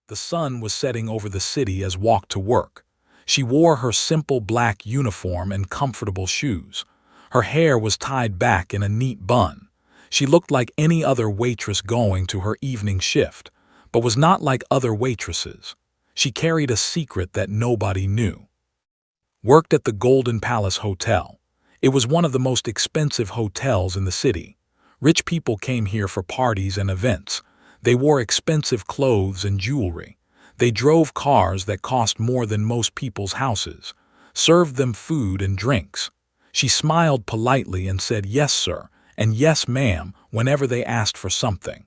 The sun was setting over the city as walked to work. She wore her simple black uniform and comfortable shoes. Her hair was tied back in a neat bun. She looked like any other waitress going to her evening shift, but was not like other waitresses. She carried a secret that nobody knew. Worked at the Golden Palace Hotel. It was one of the most expensive hotels in the city. Rich people came here for parties and events. They wore expensive clothes and jewelry. They drove cars that cost more than most people's houses, served them food and drinks. She smiled politely and said yes, sir, and yes, ma'am, whenever they asked for something.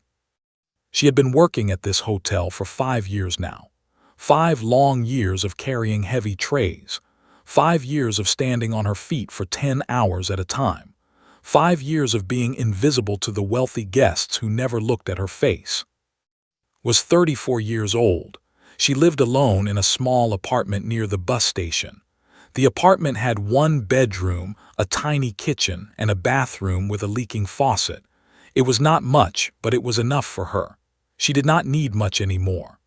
She had been working at this hotel for 5 years now. 5 long years of carrying heavy trays. 5 years of standing on her feet for 10 hours at a time. 5 years of being invisible to the wealthy guests who never looked at her face. Was 34 years old. She lived alone in a small apartment near the bus station. The apartment had 1 bedroom, a tiny kitchen, and a bathroom with a leaking faucet. It was not much, but it was enough for her. She did not need much anymore.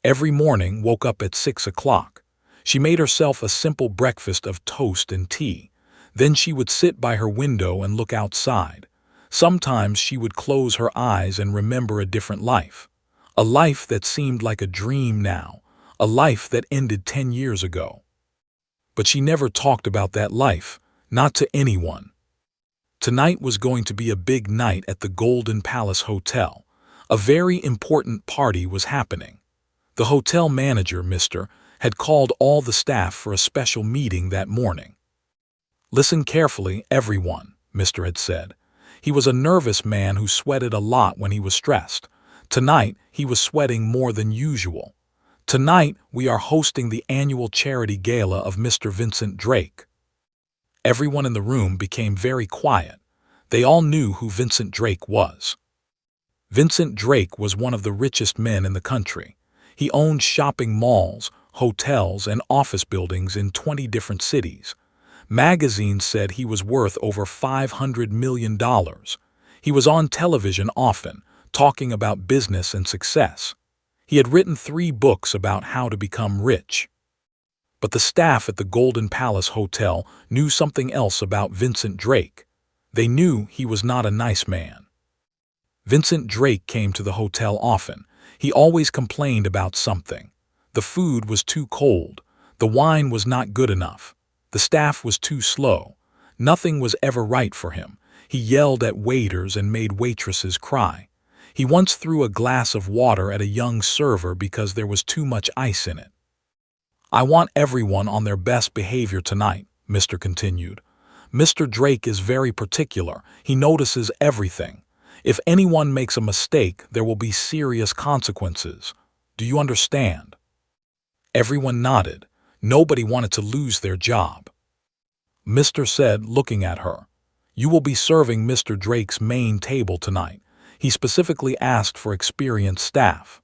Every morning woke up at 6 o'clock. She made herself a simple breakfast of toast and tea. Then she would sit by her window and look outside. Sometimes she would close her eyes and remember a different life. A life that seemed like a dream now. A life that ended 10 years ago. But she never talked about that life, not to anyone. Tonight was going to be a big night at the Golden Palace Hotel. A very important party was happening. The hotel manager, Mr., had called all the staff for a special meeting that morning. "Listen carefully, everyone," Mr. had said. He was a nervous man who sweated a lot when he was stressed. Tonight, he was sweating more than usual. "Tonight, we are hosting the annual charity gala of Mr. Vincent Drake." Everyone in the room became very quiet. They all knew who Vincent Drake was. Vincent Drake was one of the richest men in the country. He owned shopping malls, hotels, and office buildings in 20 different cities. Magazines said he was worth over $500 million. He was on television often, talking about business and success. He had written 3 books about how to become rich. But the staff at the Golden Palace Hotel knew something else about Vincent Drake. They knew he was not a nice man. Vincent Drake came to the hotel often. He always complained about something. The food was too cold. The wine was not good enough. The staff was too slow. Nothing was ever right for him. He yelled at waiters and made waitresses cry. He once threw a glass of water at a young server because there was too much ice in it. "I want everyone on their best behavior tonight," Mr. continued. "Mr. Drake is very particular. He notices everything. If anyone makes a mistake, there will be serious consequences. Do you understand?" Everyone nodded. Nobody wanted to lose their job. Mr. said, looking at her, "You will be serving Mr. Drake's main table tonight. He specifically asked for experienced staff."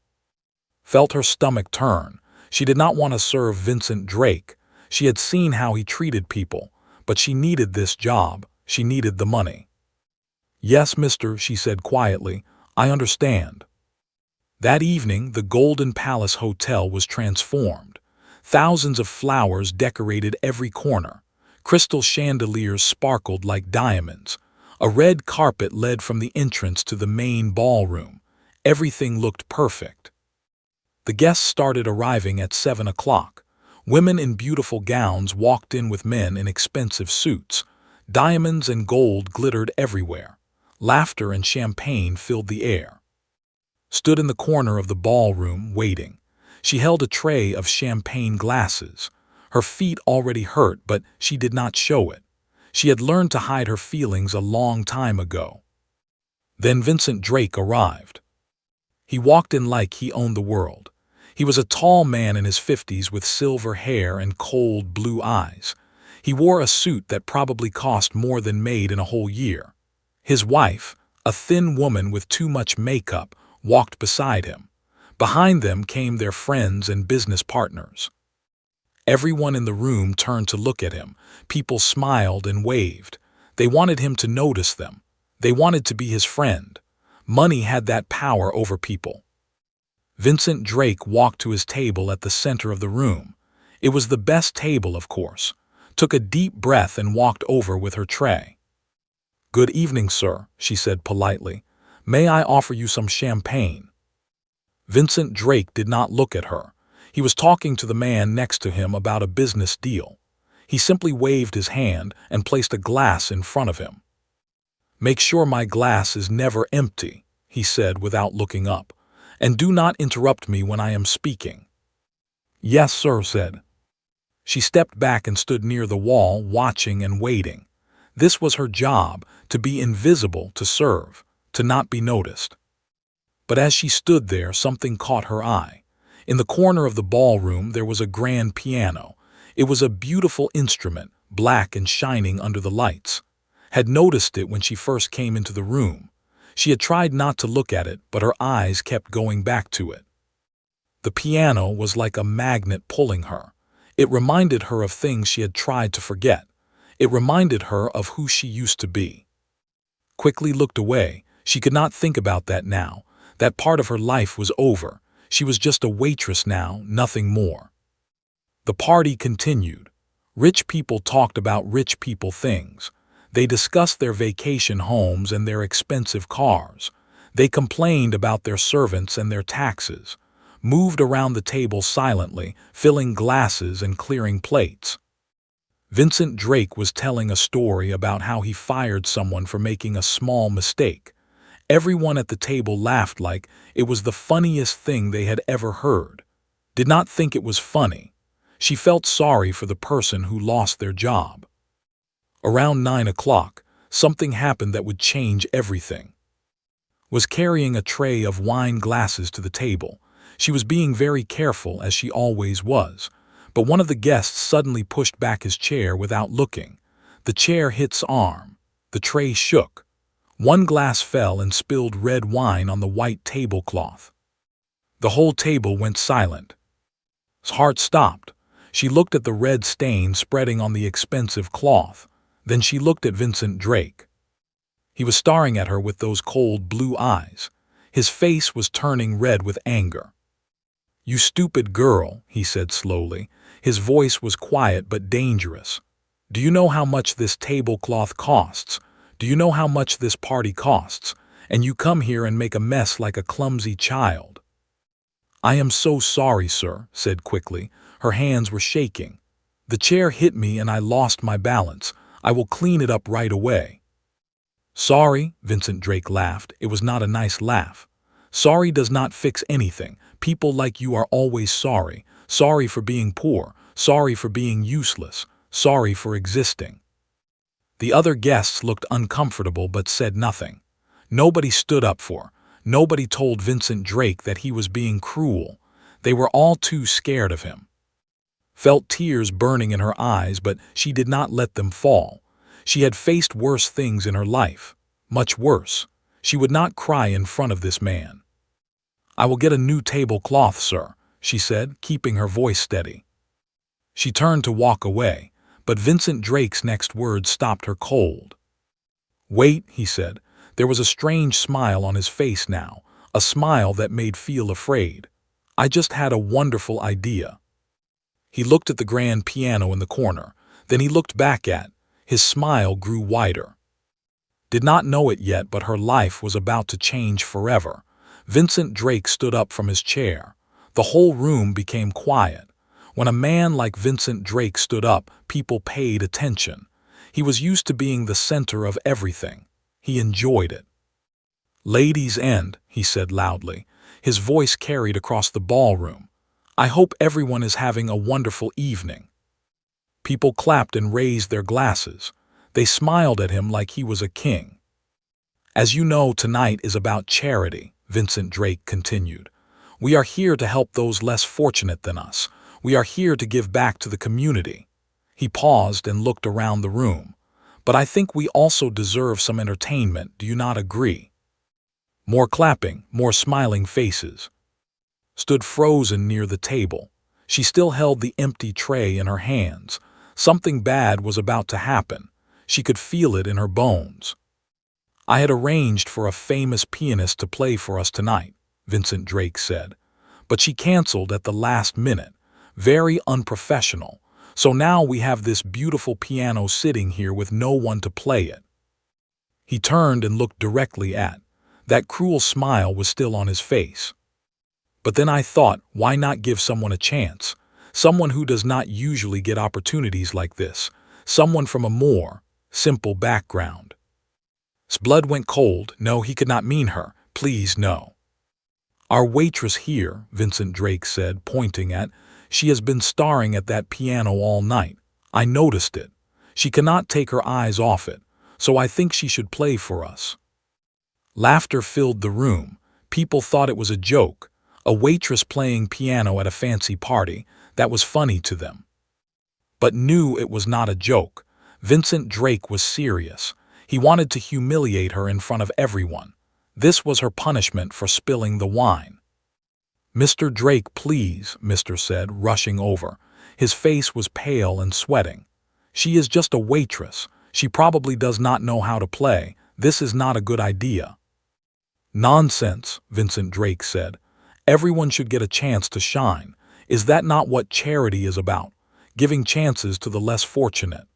Felt her stomach turn. She did not want to serve Vincent Drake. She had seen how he treated people, but she needed this job. She needed the money. "Yes, mister," she said quietly. "I understand." That evening, the Golden Palace Hotel was transformed. Thousands of flowers decorated every corner. Crystal chandeliers sparkled like diamonds. A red carpet led from the entrance to the main ballroom. Everything looked perfect. The guests started arriving at 7 o'clock. Women in beautiful gowns walked in with men in expensive suits. Diamonds and gold glittered everywhere. Laughter and champagne filled the air. Stood in the corner of the ballroom, waiting. She held a tray of champagne glasses. Her feet already hurt, but she did not show it. She had learned to hide her feelings a long time ago. Then Vincent Drake arrived. He walked in like he owned the world. He was a tall man in his 50s with silver hair and cold blue eyes. He wore a suit that probably cost more than made in a whole year. His wife, a thin woman with too much makeup, walked beside him. Behind them came their friends and business partners. Everyone in the room turned to look at him. People smiled and waved. They wanted him to notice them. They wanted to be his friend. Money had that power over people. Vincent Drake walked to his table at the center of the room. It was the best table, of course. Took a deep breath and walked over with her tray. "Good evening, sir," she said politely. "May I offer you some champagne?" Vincent Drake did not look at her. He was talking to the man next to him about a business deal. He simply waved his hand and placed a glass in front of him. "Make sure my glass is never empty," he said without looking up. "And do not interrupt me when I am speaking." "Yes, sir," said. She stepped back and stood near the wall, watching and waiting. This was her job, to be invisible, to serve, to not be noticed. But as she stood there, something caught her eye. In the corner of the ballroom there was a grand piano. It was a beautiful instrument, black and shining under the lights. Had noticed it when she first came into the room. She had tried not to look at it, but her eyes kept going back to it. The piano was like a magnet pulling her. It reminded her of things she had tried to forget. It reminded her of who she used to be. Quickly looked away. She could not think about that now. That part of her life was over. She was just a waitress now, nothing more. The party continued. Rich people talked about rich people things. They discussed their vacation homes and their expensive cars. They complained about their servants and their taxes. Moved around the table silently, filling glasses and clearing plates. Vincent Drake was telling a story about how he fired someone for making a small mistake. Everyone at the table laughed like it was the funniest thing they had ever heard. Did not think it was funny. She felt sorry for the person who lost their job. Around 9 o'clock, something happened that would change everything. Was carrying a tray of wine glasses to the table. She was being very careful, as she always was. But one of the guests suddenly pushed back his chair without looking. The chair hit his arm. The tray shook. One glass fell and spilled red wine on the white tablecloth. The whole table went silent. His heart stopped. She looked at the red stain spreading on the expensive cloth. Then she looked at Vincent Drake. He was staring at her with those cold blue eyes. His face was turning red with anger. "You stupid girl," he said slowly. His voice was quiet but dangerous. "Do you know how much this tablecloth costs? Do you know how much this party costs? And you come here and make a mess like a clumsy child." "I am so sorry, sir," said quickly. Her hands were shaking. "The chair hit me and I lost my balance. I will clean it up right away." "Sorry," Vincent Drake laughed. It was not a nice laugh. "Sorry does not fix anything. People like you are always sorry. Sorry for being poor. Sorry for being useless. Sorry for existing." The other guests looked uncomfortable but said nothing. Nobody stood up for. Nobody told Vincent Drake that he was being cruel. They were all too scared of him. Felt tears burning in her eyes, but she did not let them fall. She had faced worse things in her life. Much worse. She would not cry in front of this man. "I will get a new tablecloth, sir," she said, keeping her voice steady. She turned to walk away, but Vincent Drake's next words stopped her cold. "Wait," he said. There was a strange smile on his face now, a smile that made feel afraid. "I just had a wonderful idea." He looked at the grand piano in the corner. Then he looked back at. His smile grew wider. Did not know it yet, but her life was about to change forever. Vincent Drake stood up from his chair. The whole room became quiet. When a man like Vincent Drake stood up, people paid attention. He was used to being the center of everything. He enjoyed it. "Ladies and," he said loudly. His voice carried across the ballroom. "I hope everyone is having a wonderful evening." People clapped and raised their glasses. They smiled at him like he was a king. "As you know, tonight is about charity," Vincent Drake continued. "We are here to help those less fortunate than us. We are here to give back to the community." He paused and looked around the room. "But I think we also deserve some entertainment, do you not agree?" More clapping, more smiling faces. Stood frozen near the table. She still held the empty tray in her hands. Something bad was about to happen. She could feel it in her bones. "I had arranged for a famous pianist to play for us tonight," Vincent Drake said. but she canceled at the last minute. Very unprofessional. So now we have this beautiful piano sitting here with no one to play it. He turned and looked directly at. That cruel smile was still on his face. But then I thought, why not give someone a chance? Someone who does not usually get opportunities like this. Someone from a more simple background. His blood went cold. No, he could not mean her. Please, no. Our waitress here, Vincent Drake said, pointing at. She has been staring at that piano all night. I noticed it. She cannot take her eyes off it, so I think she should play for us. Laughter filled the room. People thought it was a joke. A waitress playing piano at a fancy party. That was funny to them. But knew it was not a joke. Vincent Drake was serious. He wanted to humiliate her in front of everyone. This was her punishment for spilling the wine. Mr. Drake, please, Mr. said, rushing over. His face was pale and sweating. She is just a waitress. She probably does not know how to play. This is not a good idea. Nonsense, Vincent Drake said. Everyone should get a chance to shine. Is that not what charity is about? Giving chances to the less fortunate.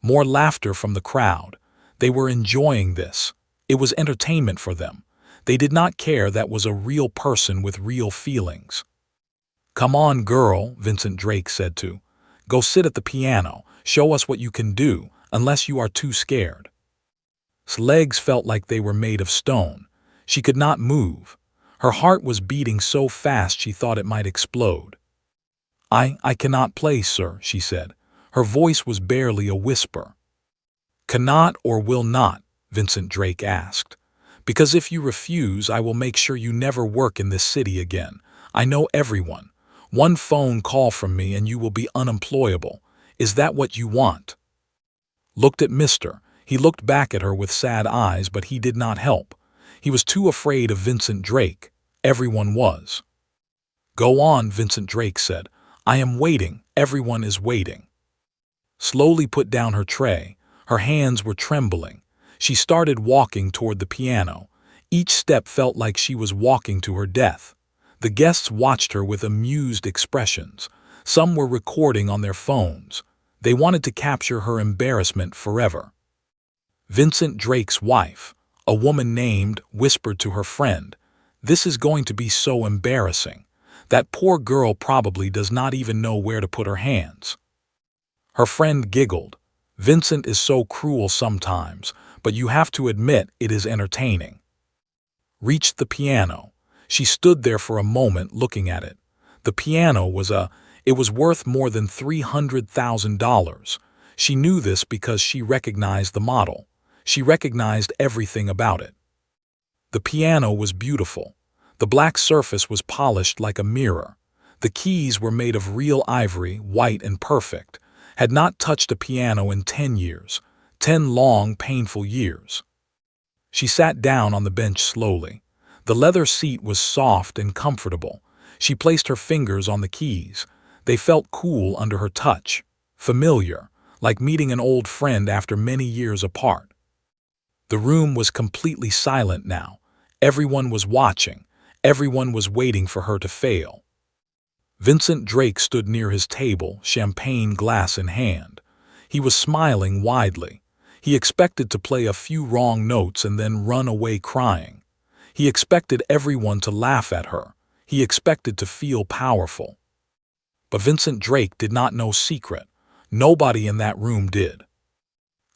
More laughter from the crowd. They were enjoying this. It was entertainment for them. They did not care that was a real person with real feelings. Come on, girl, Vincent Drake said to. Go sit at the piano. Show us what you can do, unless you are too scared. His legs felt like they were made of stone. She could not move. Her heart was beating so fast she thought it might explode. I cannot play, sir, she said. Her voice was barely a whisper. Cannot or will not? Vincent Drake asked. Because if you refuse, I will make sure you never work in this city again. I know everyone. One phone call from me and you will be unemployable. Is that what you want? Looked at Mr. He looked back at her with sad eyes, but he did not help. He was too afraid of Vincent Drake. Everyone was. Go on, Vincent Drake said. I am waiting. Everyone is waiting. Slowly put down her tray. Her hands were trembling. She started walking toward the piano. Each step felt like she was walking to her death. The guests watched her with amused expressions. Some were recording on their phones. They wanted to capture her embarrassment forever. Vincent Drake's wife, a woman named, whispered to her friend, "This is going to be so embarrassing. That poor girl probably does not even know where to put her hands." Her friend giggled. Vincent is so cruel sometimes, but you have to admit it is entertaining. Reached the piano. She stood there for a moment looking at it. The piano it was worth more than $300,000. She knew this because she recognized the model. She recognized everything about it. The piano was beautiful. The black surface was polished like a mirror. The keys were made of real ivory, white and perfect. Had not touched a piano in 10 years. 10 long, painful years. She sat down on the bench slowly. The leather seat was soft and comfortable. She placed her fingers on the keys. They felt cool under her touch. Familiar, like meeting an old friend after many years apart. The room was completely silent now. Everyone was watching. Everyone was waiting for her to fail. Vincent Drake stood near his table, champagne glass in hand. He was smiling widely. He expected to play a few wrong notes and then run away crying. He expected everyone to laugh at her. He expected to feel powerful. But Vincent Drake did not know secret. Nobody in that room did.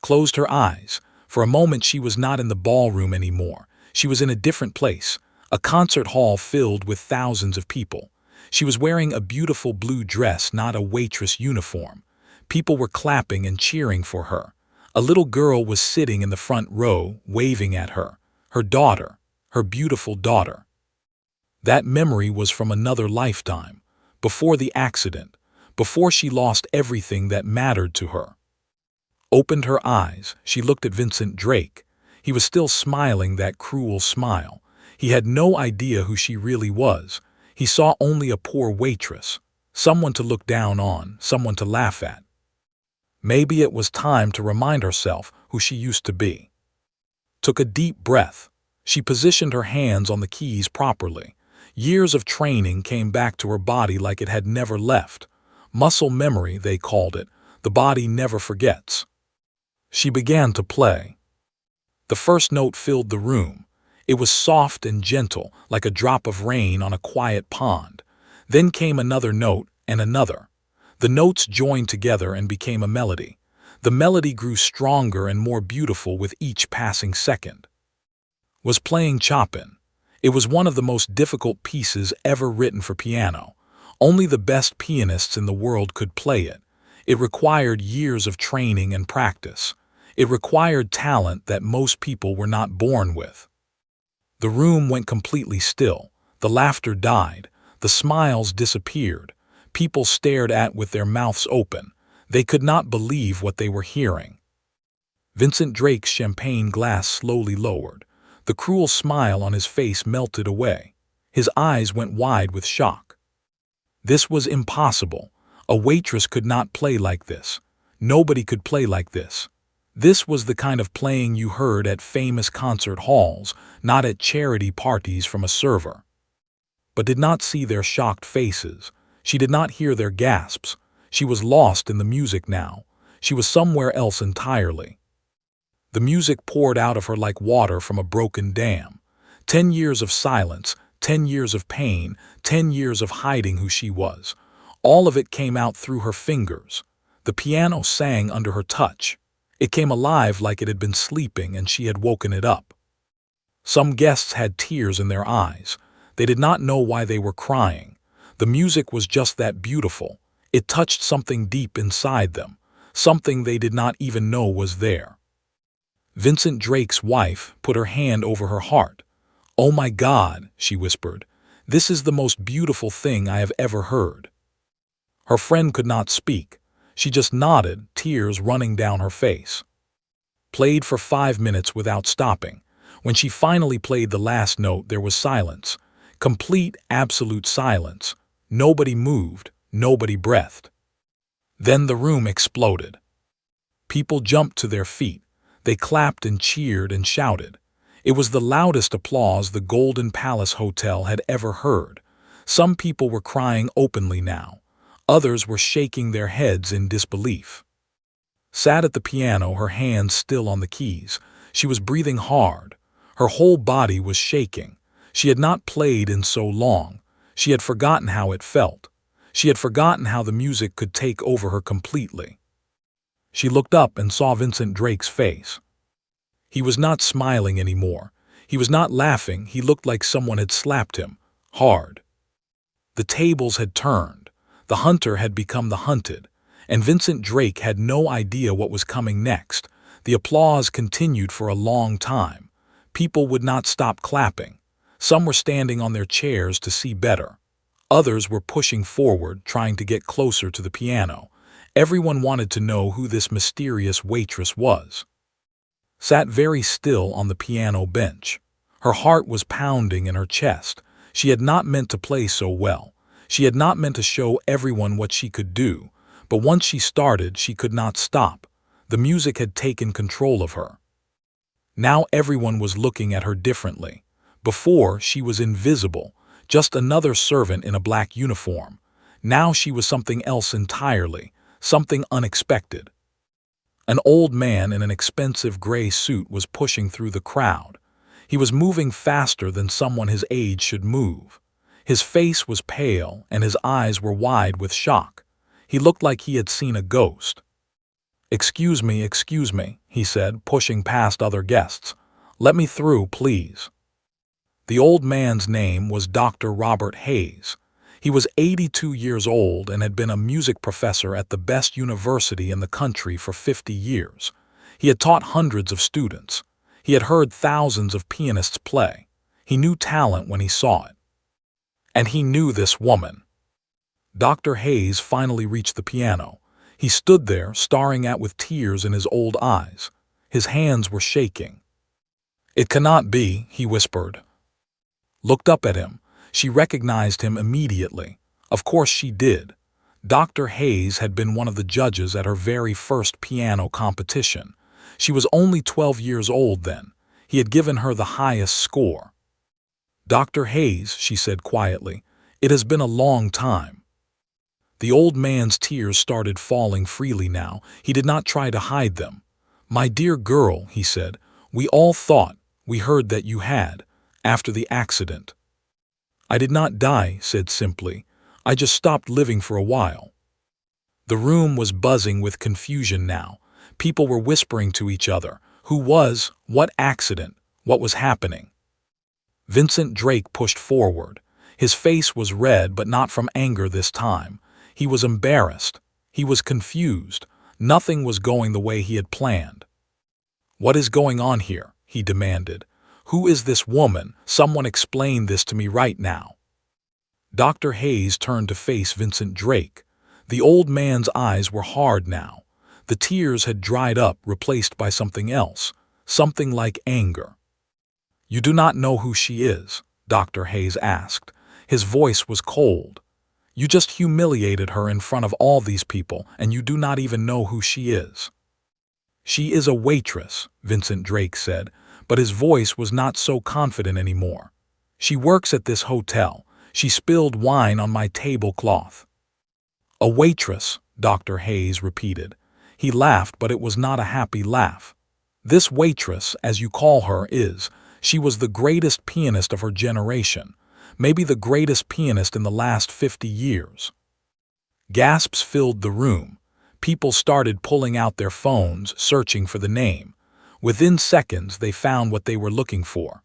Closed her eyes. For a moment she was not in the ballroom anymore. She was in a different place, a concert hall filled with thousands of people. She was wearing a beautiful blue dress, not a waitress uniform. People were clapping and cheering for her. A little girl was sitting in the front row, waving at her. Her daughter, her beautiful daughter. That memory was from another lifetime, before the accident, before she lost everything that mattered to her. Opened her eyes, she looked at Vincent Drake. He was still smiling that cruel smile. He had no idea who she really was. He saw only a poor waitress, someone to look down on, someone to laugh at. Maybe it was time to remind herself who she used to be. Took a deep breath. She positioned her hands on the keys properly. Years of training came back to her body like it had never left. Muscle memory, they called it. The body never forgets. She began to play. The first note filled the room. It was soft and gentle, like a drop of rain on a quiet pond. Then came another note and another. The notes joined together and became a melody. The melody grew stronger and more beautiful with each passing second. Was playing Chopin. It was one of the most difficult pieces ever written for piano. Only the best pianists in the world could play it. It required years of training and practice. It required talent that most people were not born with. The room went completely still. The laughter died. The smiles disappeared. People stared at with their mouths open. They could not believe what they were hearing. Vincent Drake's champagne glass slowly lowered. The cruel smile on his face melted away. His eyes went wide with shock. This was impossible. A waitress could not play like this. Nobody could play like this. This was the kind of playing you heard at famous concert halls, not at charity parties from a server. But did not see their shocked faces. She did not hear their gasps. She was lost in the music now. She was somewhere else entirely. The music poured out of her like water from a broken dam. 10 years of silence, 10 years of pain, 10 years of hiding who she was. All of it came out through her fingers. The piano sang under her touch. It came alive like it had been sleeping and she had woken it up. Some guests had tears in their eyes. They did not know why they were crying. The music was just that beautiful. It touched something deep inside them, something they did not even know was there. Vincent Drake's wife put her hand over her heart. "Oh my God," she whispered, "this is the most beautiful thing I have ever heard." Her friend could not speak. She just nodded, tears running down her face. Played for 5 minutes without stopping. When she finally played the last note, there was silence. Complete, absolute silence. Nobody moved, nobody breathed. Then the room exploded. People jumped to their feet. They clapped and cheered and shouted. It was the loudest applause the Golden Palace Hotel had ever heard. Some people were crying openly now. Others were shaking their heads in disbelief. Sat at the piano, her hands still on the keys. She was breathing hard. Her whole body was shaking. She had not played in so long. She had forgotten how it felt. She had forgotten how the music could take over her completely. She looked up and saw Vincent Drake's face. He was not smiling anymore. He was not laughing. He looked like someone had slapped him, hard. The tables had turned. The hunter had become the hunted, and Vincent Drake had no idea what was coming next. The applause continued for a long time. People would not stop clapping. Some were standing on their chairs to see better. Others were pushing forward, trying to get closer to the piano. Everyone wanted to know who this mysterious waitress was. Sat very still on the piano bench. Her heart was pounding in her chest. She had not meant to play so well. She had not meant to show everyone what she could do. But once she started, she could not stop. The music had taken control of her. Now everyone was looking at her differently. Before, she was invisible, just another servant in a black uniform. Now she was something else entirely, something unexpected. An old man in an expensive gray suit was pushing through the crowd. He was moving faster than someone his age should move. His face was pale and his eyes were wide with shock. He looked like he had seen a ghost. excuse me," he said, pushing past other guests. "Let me through, please." The old man's name was Dr. Robert Hayes. He was 82 years old and had been a music professor at the best university in the country for 50 years. He had taught hundreds of students. He had heard thousands of pianists play. He knew talent when he saw it. And he knew this woman. Dr. Hayes finally reached the piano. He stood there, staring at with tears in his old eyes. His hands were shaking. "It cannot be," he whispered. Looked up at him. She recognized him immediately. Of course she did. Dr. Hayes had been one of the judges at her very first piano competition. She was only 12 years old then. He had given her the highest score. Dr. Hayes, she said quietly, it has been a long time. The old man's tears started falling freely now. He did not try to hide them. My dear girl, he said, we all thought, we heard that you had, after the accident. I did not die, said simply. I just stopped living for a while. The room was buzzing with confusion now. People were whispering to each other. Who was? What accident? What was happening? Vincent Drake pushed forward. His face was red, but not from anger this time. He was embarrassed. He was confused. Nothing was going the way he had planned. What is going on here? He demanded. Who is this woman? Someone explain this to me right now. Dr. Hayes turned to face Vincent Drake. The old man's eyes were hard now. The tears had dried up, replaced by something else, something like anger. You do not know who she is, Dr. Hayes asked. His voice was cold. You just humiliated her in front of all these people, and you do not even know who she is. She is a waitress, Vincent Drake said, but his voice was not so confident anymore. She works at this hotel. She spilled wine on my tablecloth. A waitress, Dr. Hayes repeated. He laughed, but it was not a happy laugh. This waitress, as you call her, she was the greatest pianist of her generation, maybe the greatest pianist in the last 50 years. Gasps filled the room. People started pulling out their phones, searching for the name. Within seconds, they found what they were looking for.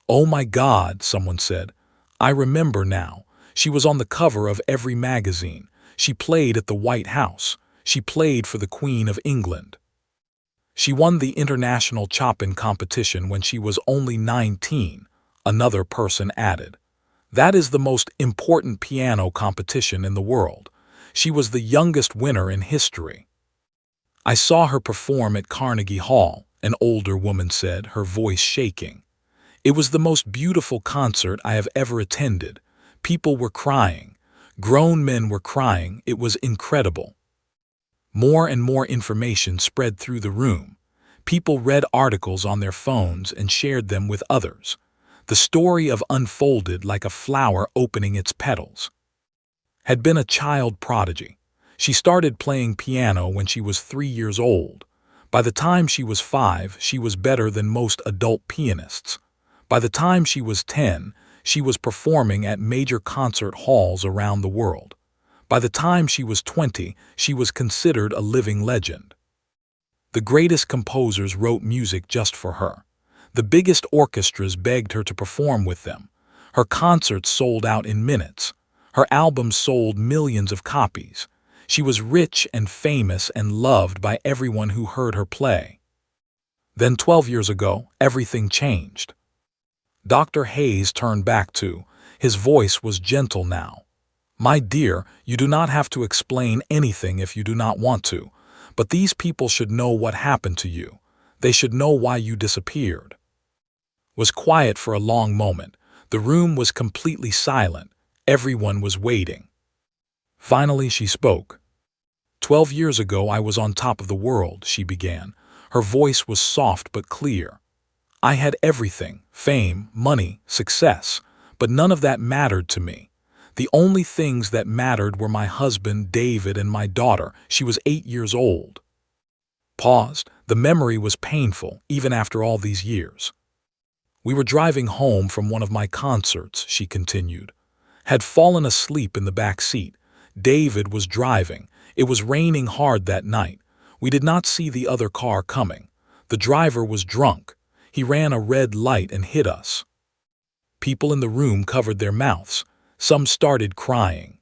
Oh my God, someone said. I remember now. She was on the cover of every magazine. She played at the White House. She played for the Queen of England. She won the international Chopin competition when she was only 19, another person added. That is the most important piano competition in the world. She was the youngest winner in history. I saw her perform at Carnegie Hall, an older woman said, her voice shaking. It was the most beautiful concert I have ever attended. People were crying. Grown men were crying. It was incredible. More and more information spread through the room. People read articles on their phones and shared them with others. The story of unfolded like a flower opening its petals. Had been a child prodigy. She started playing piano when she was 3 years old. By the time she was 5, she was better than most adult pianists. By the time she was 10, she was performing at major concert halls around the world. By the time she was 20, she was considered a living legend. The greatest composers wrote music just for her. The biggest orchestras begged her to perform with them. Her concerts sold out in minutes. Her albums sold millions of copies. She was rich and famous and loved by everyone who heard her play. Then 12 years ago, everything changed. Dr. Hayes turned back to. His voice was gentle now. My dear, you do not have to explain anything if you do not want to, but these people should know what happened to you. They should know why you disappeared. Was quiet for a long moment. The room was completely silent. Everyone was waiting. Finally, she spoke. 12 years ago, I was on top of the world, she began. Her voice was soft but clear. I had everything, fame, money, success, but none of that mattered to me. The only things that mattered were my husband, David, and my daughter. She was 8 years old. Paused. The memory was painful, even after all these years. We were driving home from one of my concerts, she continued. Had fallen asleep in the back seat. David was driving. It was raining hard that night. We did not see the other car coming. The driver was drunk. He ran a red light and hit us. People in the room covered their mouths. Some started crying.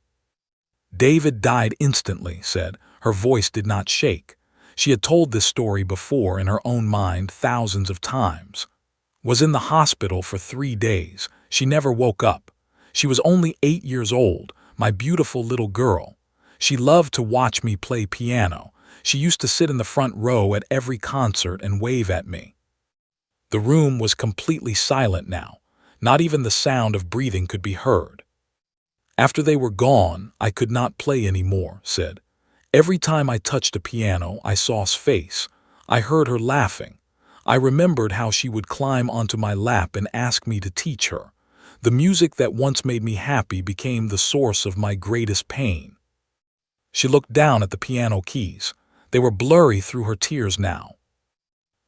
David died instantly, said. Her voice did not shake. She had told this story before in her own mind thousands of times. Was in the hospital for 3 days. She never woke up. She was only 8 years old, my beautiful little girl. She loved to watch me play piano. She used to sit in the front row at every concert and wave at me. The room was completely silent now. Not even the sound of breathing could be heard. After they were gone, I could not play anymore, said. Every time I touched a piano, I saw's face. I heard her laughing. I remembered how she would climb onto my lap and ask me to teach her. The music that once made me happy became the source of my greatest pain. She looked down at the piano keys. They were blurry through her tears now.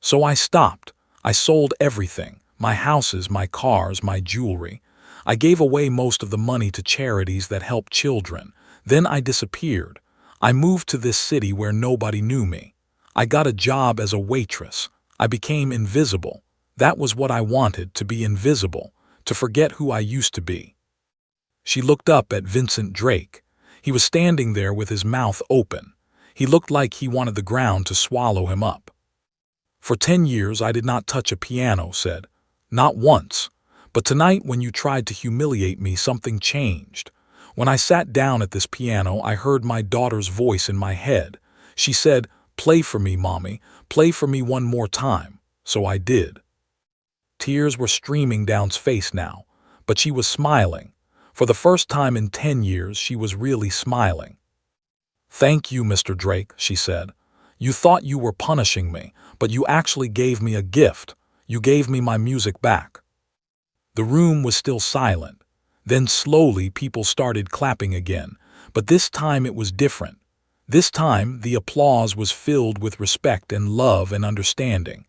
So I stopped. I sold everything, my houses, my cars, my jewelry. I gave away most of the money to charities that help children. Then I disappeared. I moved to this city where nobody knew me. I got a job as a waitress. I became invisible. That was what I wanted, to be invisible, to forget who I used to be. She looked up at Vincent Drake. He was standing there with his mouth open. He looked like he wanted the ground to swallow him up. For 10 years I did not touch a piano, said. Not once. But tonight when you tried to humiliate me, something changed. When I sat down at this piano, I heard my daughter's voice in my head. She said, "Play for me, Mommy. Play for me one more time." So I did. Tears were streaming down his face now, but she was smiling. For the first time in 10 years, she was really smiling. "Thank you, Mr. Drake," she said. "You thought you were punishing me, but you actually gave me a gift. You gave me my music back." The room was still silent. Then slowly people started clapping again, but this time it was different. This time the applause was filled with respect and love and understanding.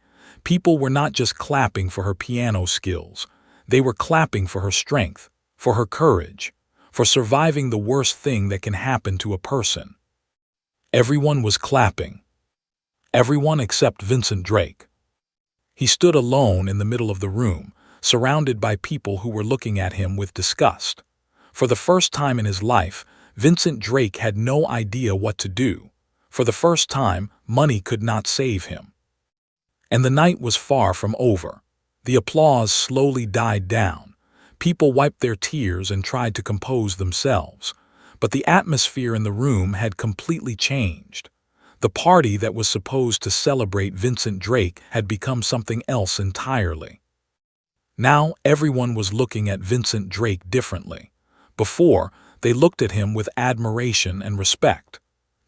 People were not just clapping for her piano skills. They were clapping for her strength, for her courage, for surviving the worst thing that can happen to a person. Everyone was clapping. Everyone except Vincent Drake. He stood alone in the middle of the room, surrounded by people who were looking at him with disgust. For the first time in his life, Vincent Drake had no idea what to do. For the first time, money could not save him. And the night was far from over. The applause slowly died down. People wiped their tears and tried to compose themselves. But the atmosphere in the room had completely changed. The party that was supposed to celebrate Vincent Drake had become something else entirely. Now everyone was looking at Vincent Drake differently. Before, they looked at him with admiration and respect.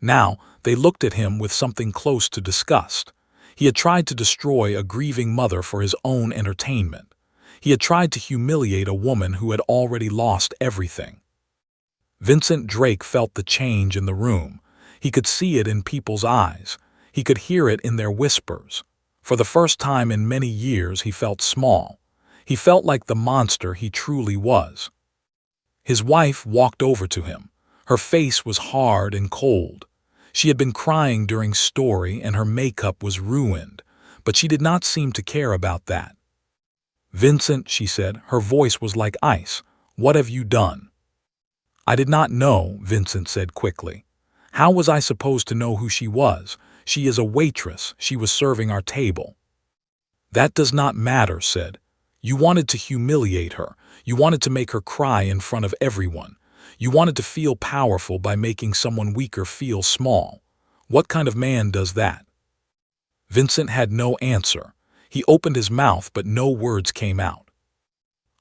Now, they looked at him with something close to disgust. He had tried to destroy a grieving mother for his own entertainment. He had tried to humiliate a woman who had already lost everything. Vincent Drake felt the change in the room. He could see it in people's eyes. He could hear it in their whispers. For the first time in many years, he felt small. He felt like the monster he truly was. His wife walked over to him. Her face was hard and cold. She had been crying during story and her makeup was ruined, but she did not seem to care about that. "Vincent," she said, her voice was like ice, "what have you done?" "I did not know," Vincent said quickly. "How was I supposed to know who she was? She is a waitress. She was serving our table." "That does not matter," said. "You wanted to humiliate her. You wanted to make her cry in front of everyone. You wanted to feel powerful by making someone weaker feel small. What kind of man does that?" Vincent had no answer. He opened his mouth, but no words came out.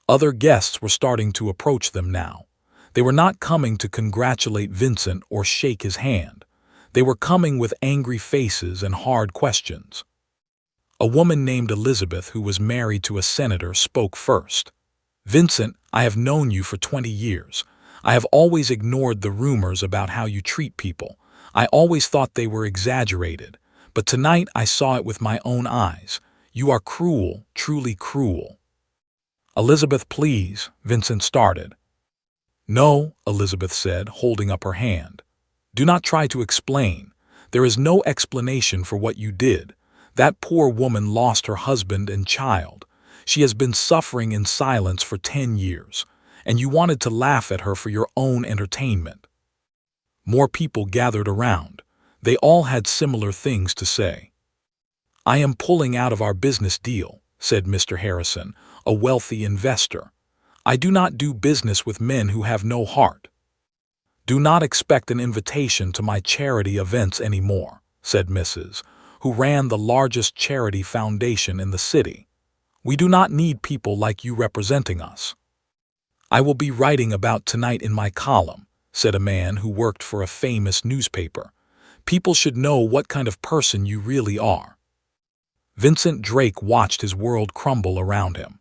Other guests were starting to approach them now. They were not coming to congratulate Vincent or shake his hand. They were coming with angry faces and hard questions. A woman named Elizabeth, who was married to a senator, spoke first. "Vincent, I have known you for 20 years. I have always ignored the rumors about how you treat people. I always thought they were exaggerated. But tonight I saw it with my own eyes. You are cruel, truly cruel." "Elizabeth, please," Vincent started. "No," Elizabeth said, holding up her hand. "Do not try to explain. There is no explanation for what you did. That poor woman lost her husband and child. She has been suffering in silence for 10 years, and you wanted to laugh at her for your own entertainment." More people gathered around. They all had similar things to say. "I am pulling out of our business deal," said Mr. Harrison, a wealthy investor. "I do not do business with men who have no heart." "Do not expect an invitation to my charity events anymore," said Mrs., who ran the largest charity foundation in the city. "We do not need people like you representing us." "I will be writing about tonight in my column," said a man who worked for a famous newspaper. "People should know what kind of person you really are." Vincent Drake watched his world crumble around him.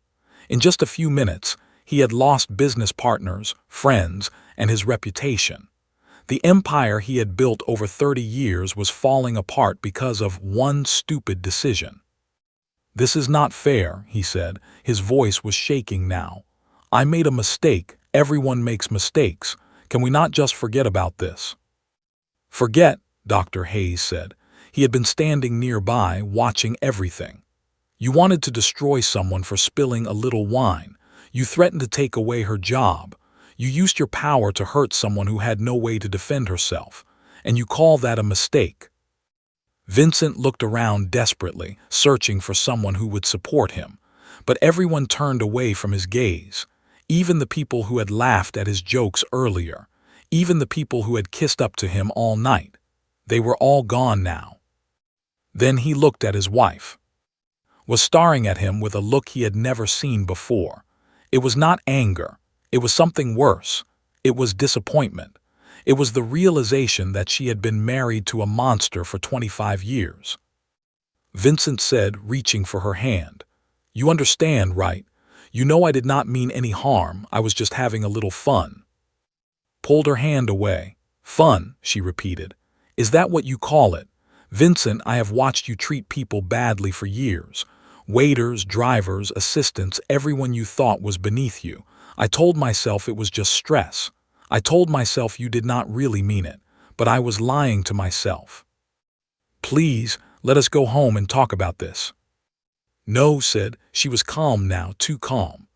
In just a few minutes, He had lost business partners, friends, and his reputation. The empire he had built over 30 years was falling apart because of one stupid decision. "This is not fair," he said. His voice was shaking now. "I made a mistake. Everyone makes mistakes. Can we not just forget about this?" "Forget," Dr. Hayes said. He had been standing nearby, watching everything. "You wanted to destroy someone for spilling a little wine. You threatened to take away her job. You used your power to hurt someone who had no way to defend herself. And you call that a mistake?" Vincent looked around desperately, searching for someone who would support him. But everyone turned away from his gaze. Even the people who had laughed at his jokes earlier. Even the people who had kissed up to him all night. They were all gone now. Then he looked at his wife. Was staring at him with a look he had never seen before. It was not anger. It was something worse. It was disappointment. It was the realization that she had been married to a monster for 25 years. Vincent said, reaching for her hand, "You understand, right? You know I did not mean any harm. I was just having a little fun." Pulled her hand away. "Fun," she repeated. "Is that what you call it? Vincent, I have watched you treat people badly for years. Waiters, drivers, assistants, everyone you thought was beneath you. I told myself it was just stress. I told myself you did not really mean it, but I was lying to myself. Please, let us go home and talk about this." "No," said. She was calm now, too calm.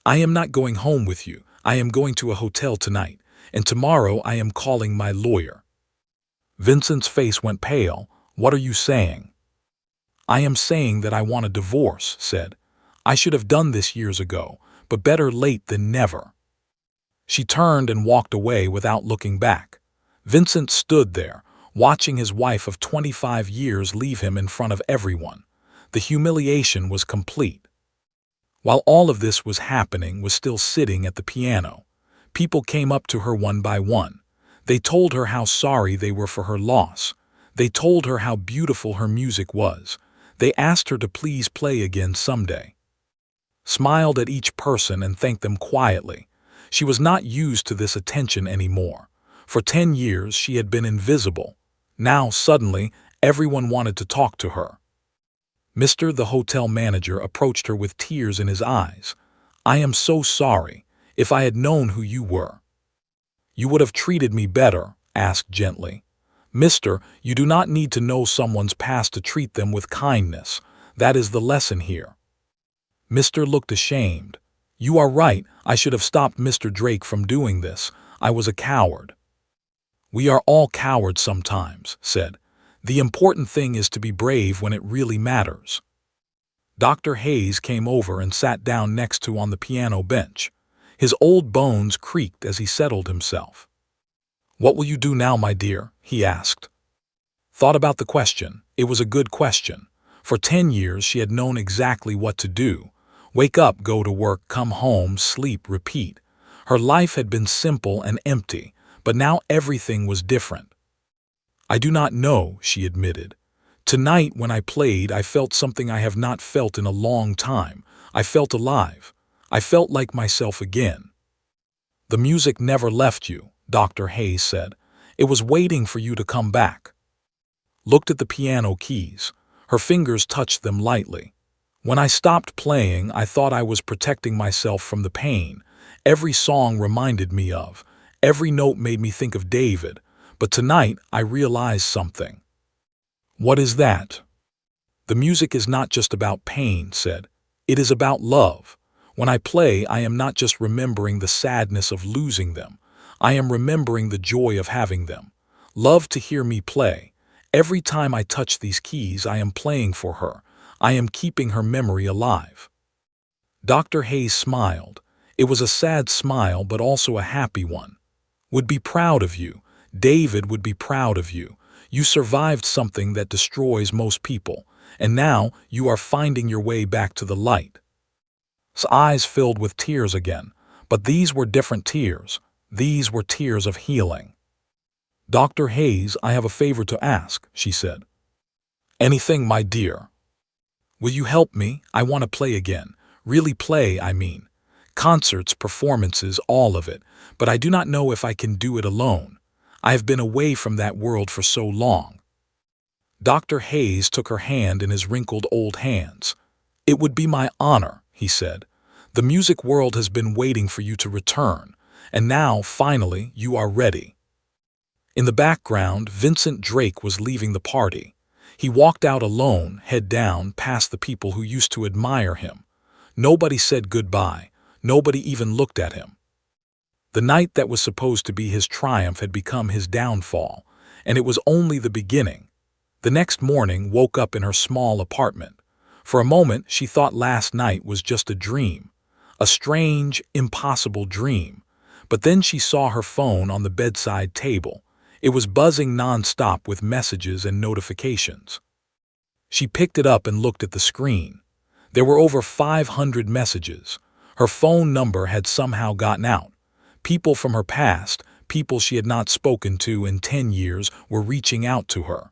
"I am not going home with you. I am going to a hotel tonight, and tomorrow I am calling my lawyer." Vincent's face went pale. "What are you saying?" "I am saying that I want a divorce," said. "I should have done this years ago, but better late than never." She turned and walked away without looking back. Vincent stood there, watching his wife of 25 years leave him in front of everyone. The humiliation was complete. While all of this was happening, was still sitting at the piano. People came up to her one by one. They told her how sorry they were for her loss. They told her how beautiful her music was. They asked her to please play again someday. Smiled at each person and thanked them quietly. She was not used to this attention anymore. For 10 years she had been invisible. Now, suddenly, everyone wanted to talk to her. Mr. the hotel manager approached her with tears in his eyes. "I am so sorry. If I had known who you were." "You would have treated me better," asked gently. "Mister, you do not need to know someone's past to treat them with kindness. That is the lesson here." Mr. looked ashamed. "You are right. I should have stopped Mr. Drake from doing this. I was a coward." "We are all cowards sometimes," said. "The important thing is to be brave when it really matters." Dr. Hayes came over and sat down next to on the piano bench. His old bones creaked as he settled himself. "What will you do now, my dear?" he asked. Thought about the question. It was a good question. For 10 years she had known exactly what to do. Wake up, go to work, come home, sleep, repeat. Her life had been simple and empty, but now everything was different. "I do not know," she admitted. "Tonight when I played, I felt something I have not felt in a long time. I felt alive. I felt like myself again." "The music never left you," Dr. Hayes said. "It was waiting for you to come back." Looked at the piano keys. Her fingers touched them lightly. "When I stopped playing, I thought I was protecting myself from the pain. Every song reminded me of. Every note made me think of David. But tonight I realized something." "What is that?" "The music is not just about pain," said. "It is about love. When I play, I am not just remembering the sadness of losing them. I am remembering the joy of having them. Love to hear me play. Every time I touch these keys, I am playing for her. I am keeping her memory alive." Dr. Hayes smiled. It was a sad smile, but also a happy one. "Would be proud of you. David would be proud of you. You survived something that destroys most people, and now you are finding your way back to the light." His eyes filled with tears again, but these were different tears. These were tears of healing. "Dr. Hayes, I have a favor to ask," she said. "Anything, my dear." "Will you help me? I want to play again. Really play, I mean. Concerts, performances, all of it, but I do not know if I can do it alone. I have been away from that world for so long. Dr. Hayes took her hand in his wrinkled old hands. "It would be my honor," he said. "The music world has been waiting for you to return, and now, finally, you are ready." In the background, Vincent Drake was leaving the party. He walked out alone, head down, past the people who used to admire him. Nobody said goodbye. Nobody even looked at him. The night that was supposed to be his triumph had become his downfall, and it was only the beginning. The next morning woke up in her small apartment. For a moment, she thought last night was just a dream. A strange, impossible dream. But then she saw her phone on the bedside table. It was buzzing nonstop with messages and notifications. She picked it up and looked at the screen. There were over 500 messages. Her phone number had somehow gotten out. People from her past, people she had not spoken to in 10 years, were reaching out to her.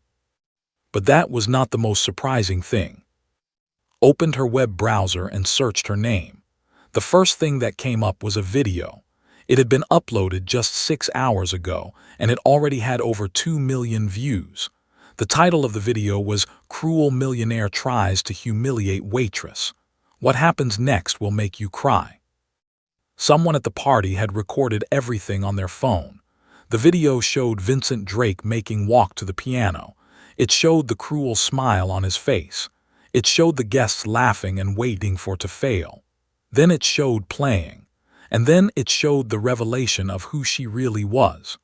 But that was not the most surprising thing. Opened her web browser and searched her name. The first thing that came up was a video. It had been uploaded just 6 hours ago, and it already had over 2 million views. The title of the video was "Cruel Millionaire Tries to Humiliate Waitress. What happens next will make you cry." Someone at the party had recorded everything on their phone. The video showed Vincent Drake making walk to the piano. It showed the cruel smile on his face. It showed the guests laughing and waiting for it to fail. Then it showed playing. And then it showed the revelation of who she really was.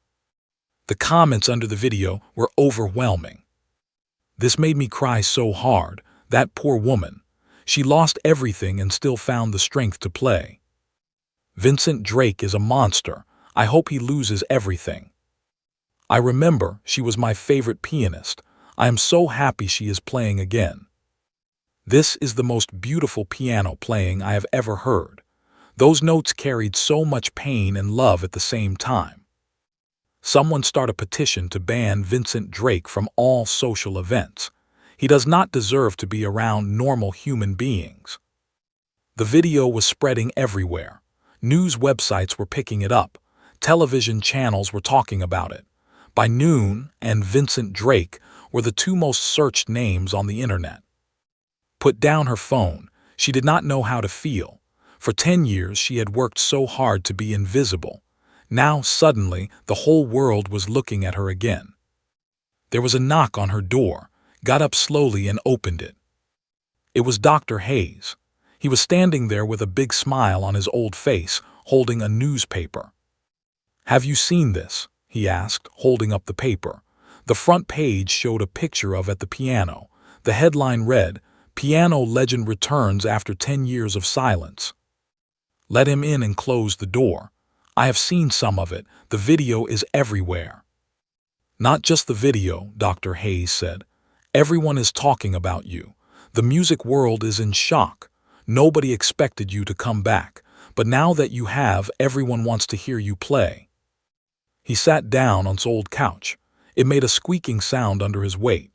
The comments under the video were overwhelming. "This made me cry so hard. That poor woman. She lost everything and still found the strength to play. Vincent Drake is a monster. I hope he loses everything. I remember she was my favorite pianist. I am so happy she is playing again. This is the most beautiful piano playing I have ever heard. Those notes carried so much pain and love at the same time." Someone start a petition to ban Vincent Drake from all social events. He does not deserve to be around normal human beings. The video was spreading everywhere. News websites were picking it up. Television channels were talking about it. By noon, and Vincent Drake were the two most searched names on the internet. Put down her phone. She did not know how to feel. For 10 years she had worked so hard to be invisible. Now, suddenly, the whole world was looking at her again. There was a knock on her door. Got up slowly and opened it. It was Dr. Hayes. He was standing there with a big smile on his old face, holding a newspaper. "Have you seen this?" he asked, holding up the paper. The front page showed a picture of at the piano. The headline read, "Piano Legend Returns After 10 Years of Silence." "Let him in and close the door. I have seen some of it. The video is everywhere." "Not just the video," Dr. Hayes said. "Everyone is talking about you. The music world is in shock. Nobody expected you to come back, but now that you have, everyone wants to hear you play." He sat down on his old couch. It made a squeaking sound under his weight.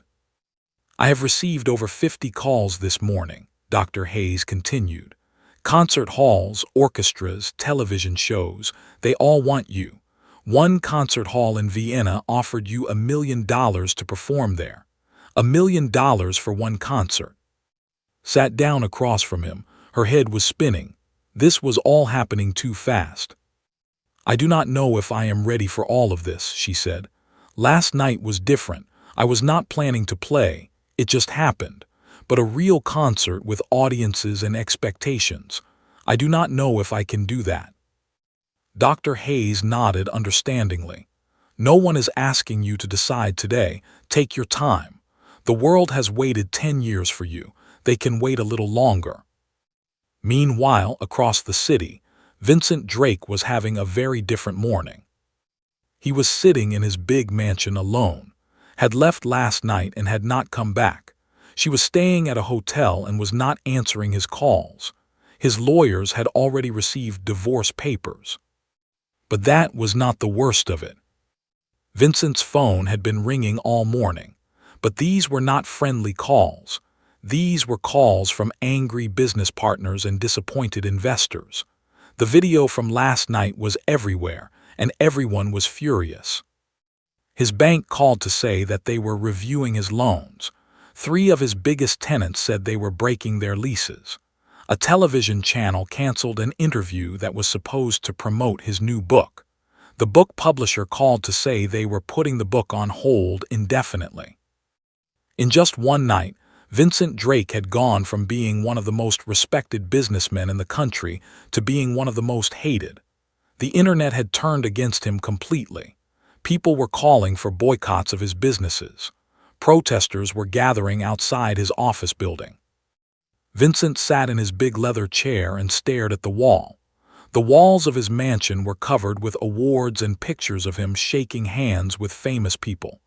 "I have received over 50 calls this morning," Dr. Hayes continued. "Concert halls, orchestras, television shows, they all want you. One concert hall in Vienna offered you $1 million to perform there. $1 million for one concert." Sat down across from him. Her head was spinning. This was all happening too fast. "I do not know if I am ready for all of this," she said. "Last night was different. I was not planning to play. It just happened. But a real concert with audiences and expectations. I do not know if I can do that." Dr. Hayes nodded understandingly. "No one is asking you to decide today. Take your time. The world has waited 10 years for you. They can wait a little longer." Meanwhile, across the city, Vincent Drake was having a very different morning. He was sitting in his big mansion alone, had left last night and had not come back. She was staying at a hotel and was not answering his calls. His lawyers had already received divorce papers. But that was not the worst of it. Vincent's phone had been ringing all morning, but these were not friendly calls. These were calls from angry business partners and disappointed investors. The video from last night was everywhere, and everyone was furious. His bank called to say that they were reviewing his loans. 3 of his biggest tenants said they were breaking their leases. A television channel canceled an interview that was supposed to promote his new book. The book publisher called to say they were putting the book on hold indefinitely. In just one night, Vincent Drake had gone from being one of the most respected businessmen in the country to being one of the most hated. The internet had turned against him completely. People were calling for boycotts of his businesses. Protesters were gathering outside his office building. Vincent sat in his big leather chair and stared at the wall. The walls of his mansion were covered with awards and pictures of him shaking hands with famous people.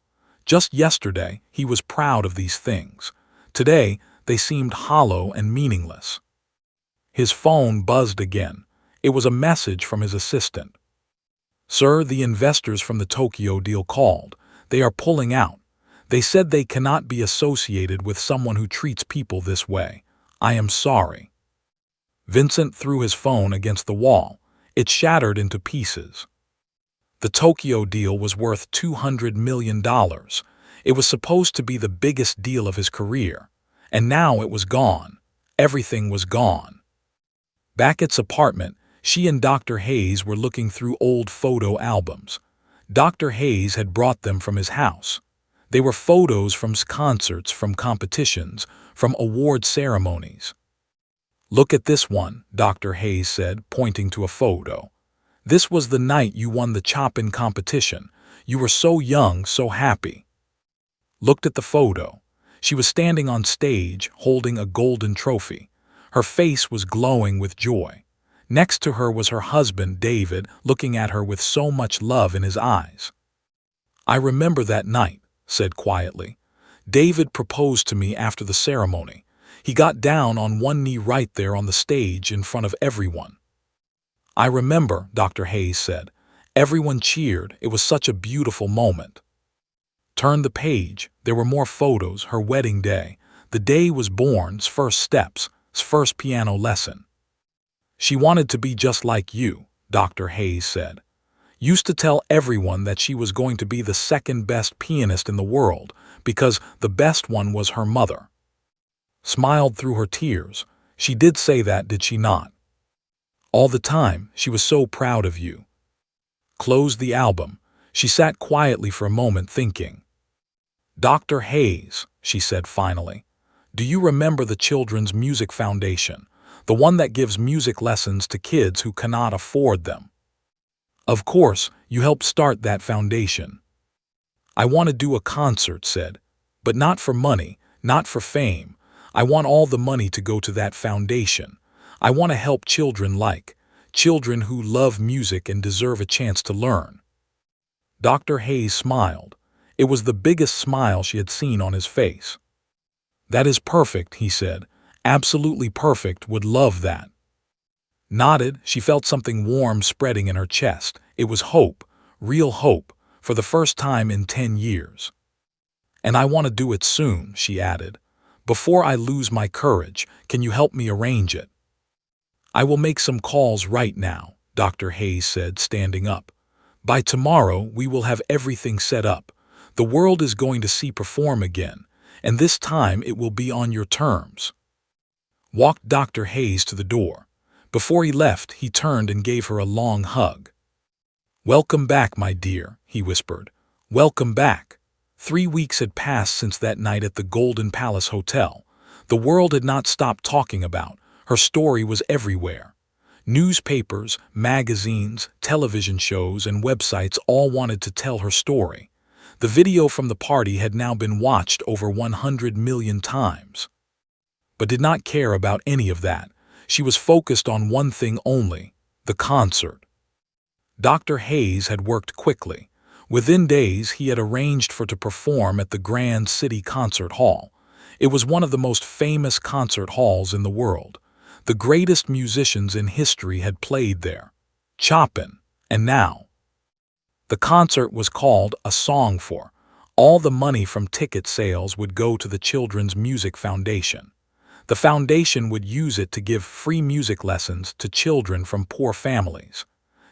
Just yesterday, he was proud of these things. Today, they seemed hollow and meaningless. His phone buzzed again. It was a message from his assistant. "Sir, the investors from the Tokyo deal called. They are pulling out. They said they cannot be associated with someone who treats people this way. I am sorry." Vincent threw his phone against the wall. It shattered into pieces. The Tokyo deal was worth $200 million. It was supposed to be the biggest deal of his career. And now it was gone. Everything was gone. Back at his apartment, she and Dr. Hayes were looking through old photo albums. Dr. Hayes had brought them from his house. They were photos from concerts, from competitions, from award ceremonies. "Look at this one," Dr. Hayes said, pointing to a photo. "This was the night you won the Chopin competition. You were so young, so happy." Looked at the photo. She was standing on stage, holding a golden trophy. Her face was glowing with joy. Next to her was her husband, David, looking at her with so much love in his eyes. "I remember that night," said quietly. "David proposed to me after the ceremony. He got down on one knee right there on the stage in front of everyone." "I remember," Dr. Hayes said. "Everyone cheered. It was such a beautiful moment." Turn the page. There were more photos. Her wedding day. The day was born's first steps, his first piano lesson. "She wanted to be just like you," Dr. Hayes said. "Used to tell everyone that she was going to be the second best pianist in the world because the best one was her mother." Smiled through her tears. "She did say that, did she not? All the time, she was so proud of you." Closed the album. She sat quietly for a moment thinking. "Dr. Hayes," she said finally, "do you remember the Children's Music Foundation, the one that gives music lessons to kids who cannot afford them? Of course, you helped start that foundation." "I want to do a concert," said, "but not for money, not for fame. I want all the money to go to that foundation. I want to help children who love music and deserve a chance to learn." Dr. Hayes smiled. It was the biggest smile she had seen on his face. "That is perfect," he said. "Absolutely perfect, would love that." Nodded. She felt something warm spreading in her chest. It was hope, real hope, for the first time in 10 years. "And I want to do it soon," she added. "Before I lose my courage, can you help me arrange it?" "I will make some calls right now," Dr. Hayes said, standing up. "By tomorrow, we will have everything set up. The world is going to see perform again, and this time it will be on your terms." Walked Dr. Hayes to the door. Before he left, he turned and gave her a long hug. "Welcome back, my dear," he whispered. "Welcome back." 3 weeks had passed since that night at the Golden Palace Hotel. The world had not stopped talking about. Her story was everywhere. Newspapers, magazines, television shows, and websites all wanted to tell her story. The video from the party had now been watched over 100 million times. But did not care about any of that. She was focused on one thing only, the concert. Dr. Hayes had worked quickly. Within days, he had arranged for her to perform at the Grand City Concert Hall. It was one of the most famous concert halls in the world. The greatest musicians in history had played there. Chopin, and now. The concert was called A Song For. All the money from ticket sales would go to the Children's Music Foundation. The foundation would use it to give free music lessons to children from poor families.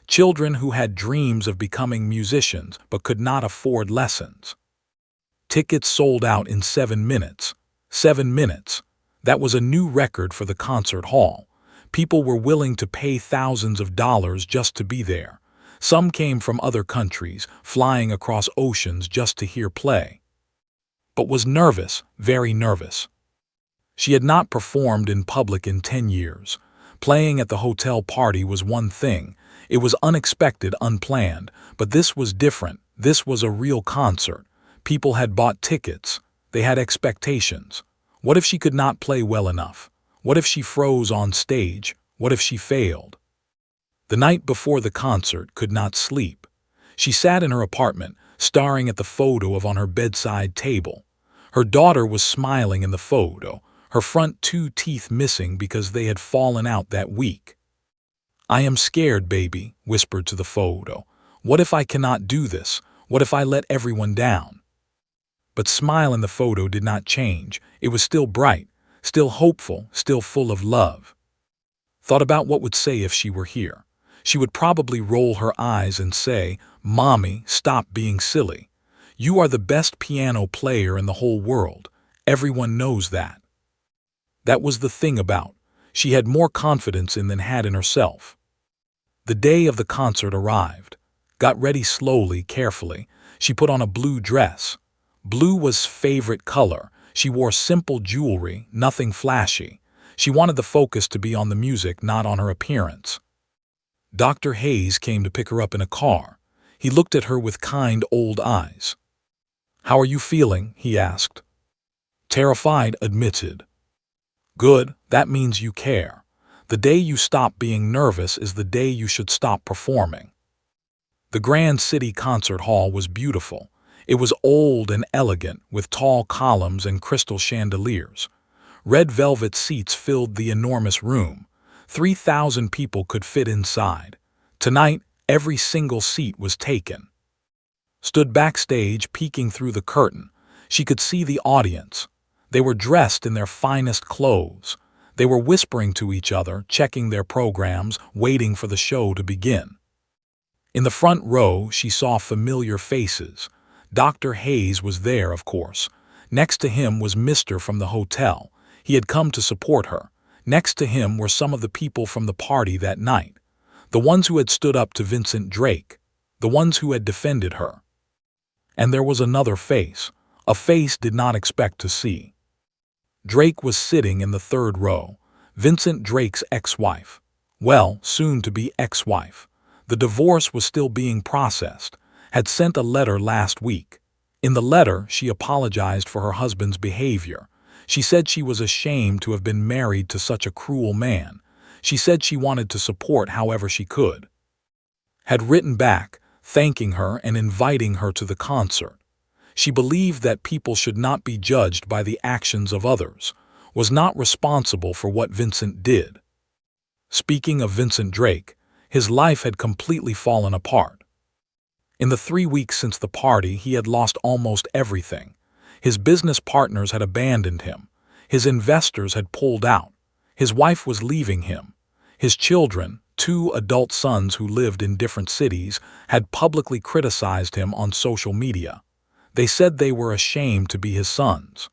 Children who had dreams of becoming musicians but could not afford lessons. Tickets sold out in 7 minutes. 7 minutes. That was a new record for the concert hall. People were willing to pay thousands of dollars just to be there. Some came from other countries, flying across oceans just to hear play. But was nervous, very nervous. She had not performed in public in 10 years. Playing at the hotel party was one thing. It was unexpected, unplanned, but this was different. This was a real concert. People had bought tickets. They had expectations. What if she could not play well enough? What if she froze on stage? What if she failed? The night before the concert, could not sleep. She sat in her apartment, staring at the photo on her bedside table. Her daughter was smiling in the photo, her front 2 teeth missing because they had fallen out that week. "I am scared, baby," whispered to the photo. "What if I cannot do this? What if I let everyone down?" But smile in the photo did not change. It was still bright, still hopeful, still full of love. Thought about what would say if she were here. She would probably roll her eyes and say, "Mommy, stop being silly. You are the best piano player in the whole world. Everyone knows that." That was the thing about. She had more confidence in than had in herself. The day of the concert arrived. Got ready slowly, carefully. She put on a blue dress. Blue was favorite color. She wore simple jewelry, nothing flashy. She wanted the focus to be on the music, not on her appearance. Dr. Hayes came to pick her up in a car. He looked at her with kind old eyes. "How are you feeling?" he asked. "Terrified," admitted. "Good, that means you care. The day you stop being nervous is the day you should stop performing." The Grand City Concert Hall was beautiful. It was old and elegant, with tall columns and crystal chandeliers. Red velvet seats filled the enormous room. 3,000 people could fit inside. Tonight, every single seat was taken. Stood backstage, peeking through the curtain. She could see the audience. They were dressed in their finest clothes. They were whispering to each other, checking their programs, waiting for the show to begin. In the front row, she saw familiar faces. Dr. Hayes was there, of course. Next to him was Mr. from the hotel. He had come to support her. Next to him were some of the people from the party that night. The ones who had stood up to Vincent Drake. The ones who had defended her. And there was another face. A face did not expect to see. Drake was sitting in the 3rd row. Vincent Drake's ex-wife. Well, soon-to-be ex-wife. The divorce was still being processed. Had sent a letter last week. In the letter, she apologized for her husband's behavior. She said she was ashamed to have been married to such a cruel man. She said she wanted to support however she could. Had written back, thanking her and inviting her to the concert. She believed that people should not be judged by the actions of others, was not responsible for what Vincent did. Speaking of Vincent Drake, his life had completely fallen apart. In the 3 weeks since the party, he had lost almost everything. His business partners had abandoned him. His investors had pulled out. His wife was leaving him. His children, 2 adult sons who lived in different cities, had publicly criticized him on social media. They said they were ashamed to be his sons.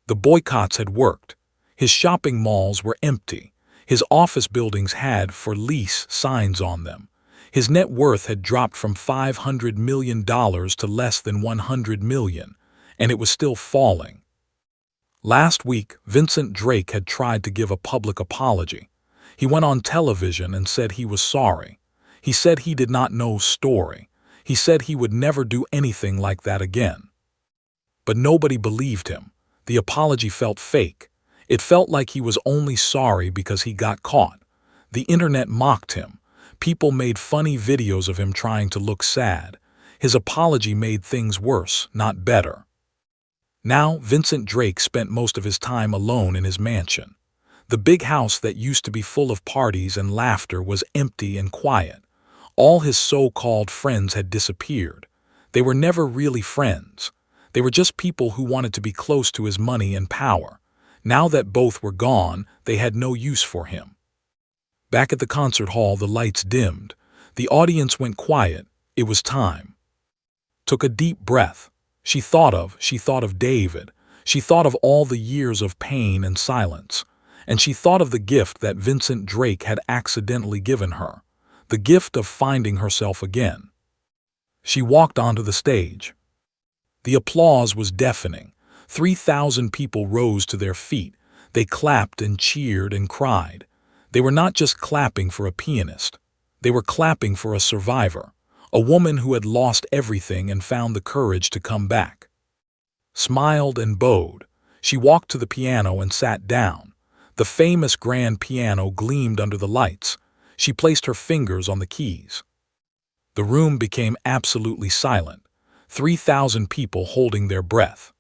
The boycotts had worked. His shopping malls were empty. His office buildings had "for lease" signs on them. His net worth had dropped from $500 million to less than $100 million, and it was still falling. Last week, Vincent Drake had tried to give a public apology. He went on television and said he was sorry. He said he did not know story. He said he would never do anything like that again. But nobody believed him. The apology felt fake. It felt like he was only sorry because he got caught. The internet mocked him. People made funny videos of him trying to look sad. His apology made things worse, not better. Now, Vincent Drake spent most of his time alone in his mansion. The big house that used to be full of parties and laughter was empty and quiet. All his so-called friends had disappeared. They were never really friends. They were just people who wanted to be close to his money and power. Now that both were gone, they had no use for him. Back at the concert hall, the lights dimmed. The audience went quiet. It was time. Took a deep breath. She thought of David. She thought of all the years of pain and silence. And she thought of the gift that Vincent Drake had accidentally given her, the gift of finding herself again. She walked onto the stage. The applause was deafening. 3,000 people rose to their feet. They clapped and cheered and cried. They were not just clapping for a pianist. They were clapping for a survivor, a woman who had lost everything and found the courage to come back. Smiled and bowed, she walked to the piano and sat down. The famous grand piano gleamed under the lights. She placed her fingers on the keys. The room became absolutely silent. 3,000 people holding their breath.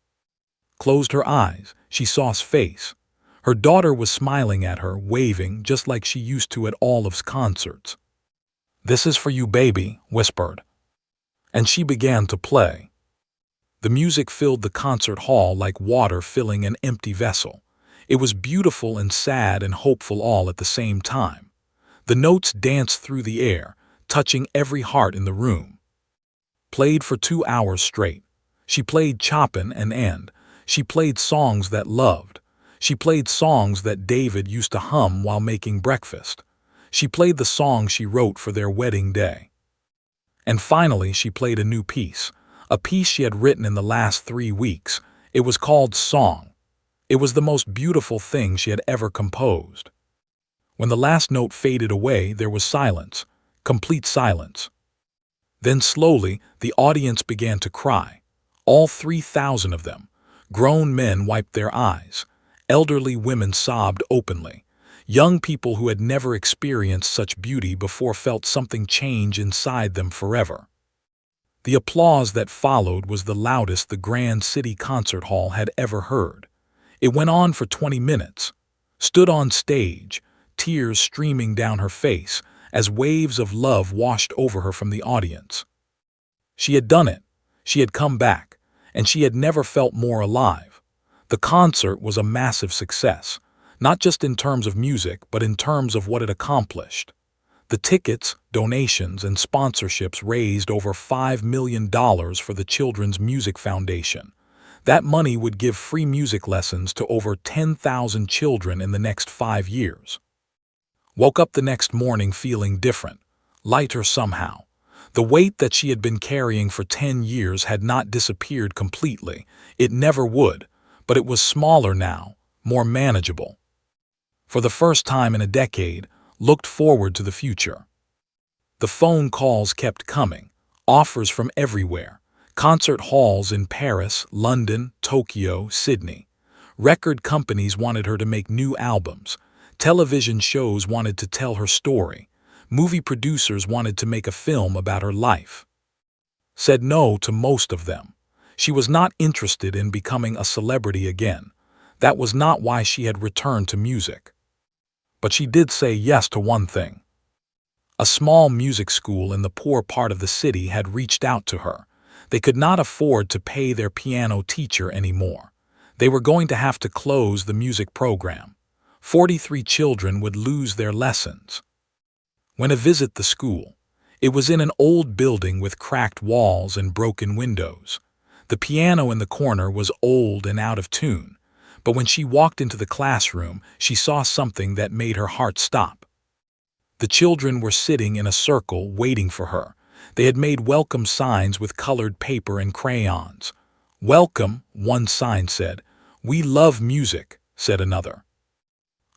Closed her eyes, she saw his face. Her daughter was smiling at her, waving just like she used to at all of concerts. "This is for you, baby," whispered. And she began to play. The music filled the concert hall like water filling an empty vessel. It was beautiful and sad and hopeful all at the same time. The notes danced through the air, touching every heart in the room. Played for 2 hours straight. She played Chopin and End. She played songs that loved. She played songs that David used to hum while making breakfast. She played the songs she wrote for their wedding day. And finally, she played a new piece, a piece she had written in the last 3 weeks. It was called Song. It was the most beautiful thing she had ever composed. When the last note faded away, there was silence, complete silence. Then slowly, the audience began to cry. All 3,000 of them. Grown men wiped their eyes. Elderly women sobbed openly. Young people who had never experienced such beauty before felt something change inside them forever. The applause that followed was the loudest the Grand City Concert Hall had ever heard. It went on for 20 minutes. Stood on stage, tears streaming down her face as waves of love washed over her from the audience. She had done it. She had come back, and she had never felt more alive. The concert was a massive success, not just in terms of music, but in terms of what it accomplished. The tickets, donations, and sponsorships raised over $5 million for the Children's Music Foundation. That money would give free music lessons to over 10,000 children in the next 5 years. Woke up the next morning feeling different, lighter somehow. The weight that she had been carrying for 10 years had not disappeared completely. It never would, but it was smaller now, more manageable. For the first time in a decade, looked forward to the future. The phone calls kept coming, offers from everywhere. Concert halls in Paris, London, Tokyo, Sydney. Record companies wanted her to make new albums. Television shows wanted to tell her story. Movie producers wanted to make a film about her life. Said no to most of them. She was not interested in becoming a celebrity again. That was not why she had returned to music. But she did say yes to one thing. A small music school in the poor part of the city had reached out to her. They could not afford to pay their piano teacher anymore. They were going to have to close the music program. 43 children would lose their lessons. Went to visit the school. It was in an old building with cracked walls and broken windows. The piano in the corner was old and out of tune, but when she walked into the classroom, she saw something that made her heart stop. The children were sitting in a circle waiting for her. They had made welcome signs with colored paper and crayons. "Welcome," one sign said. "We love music," said another.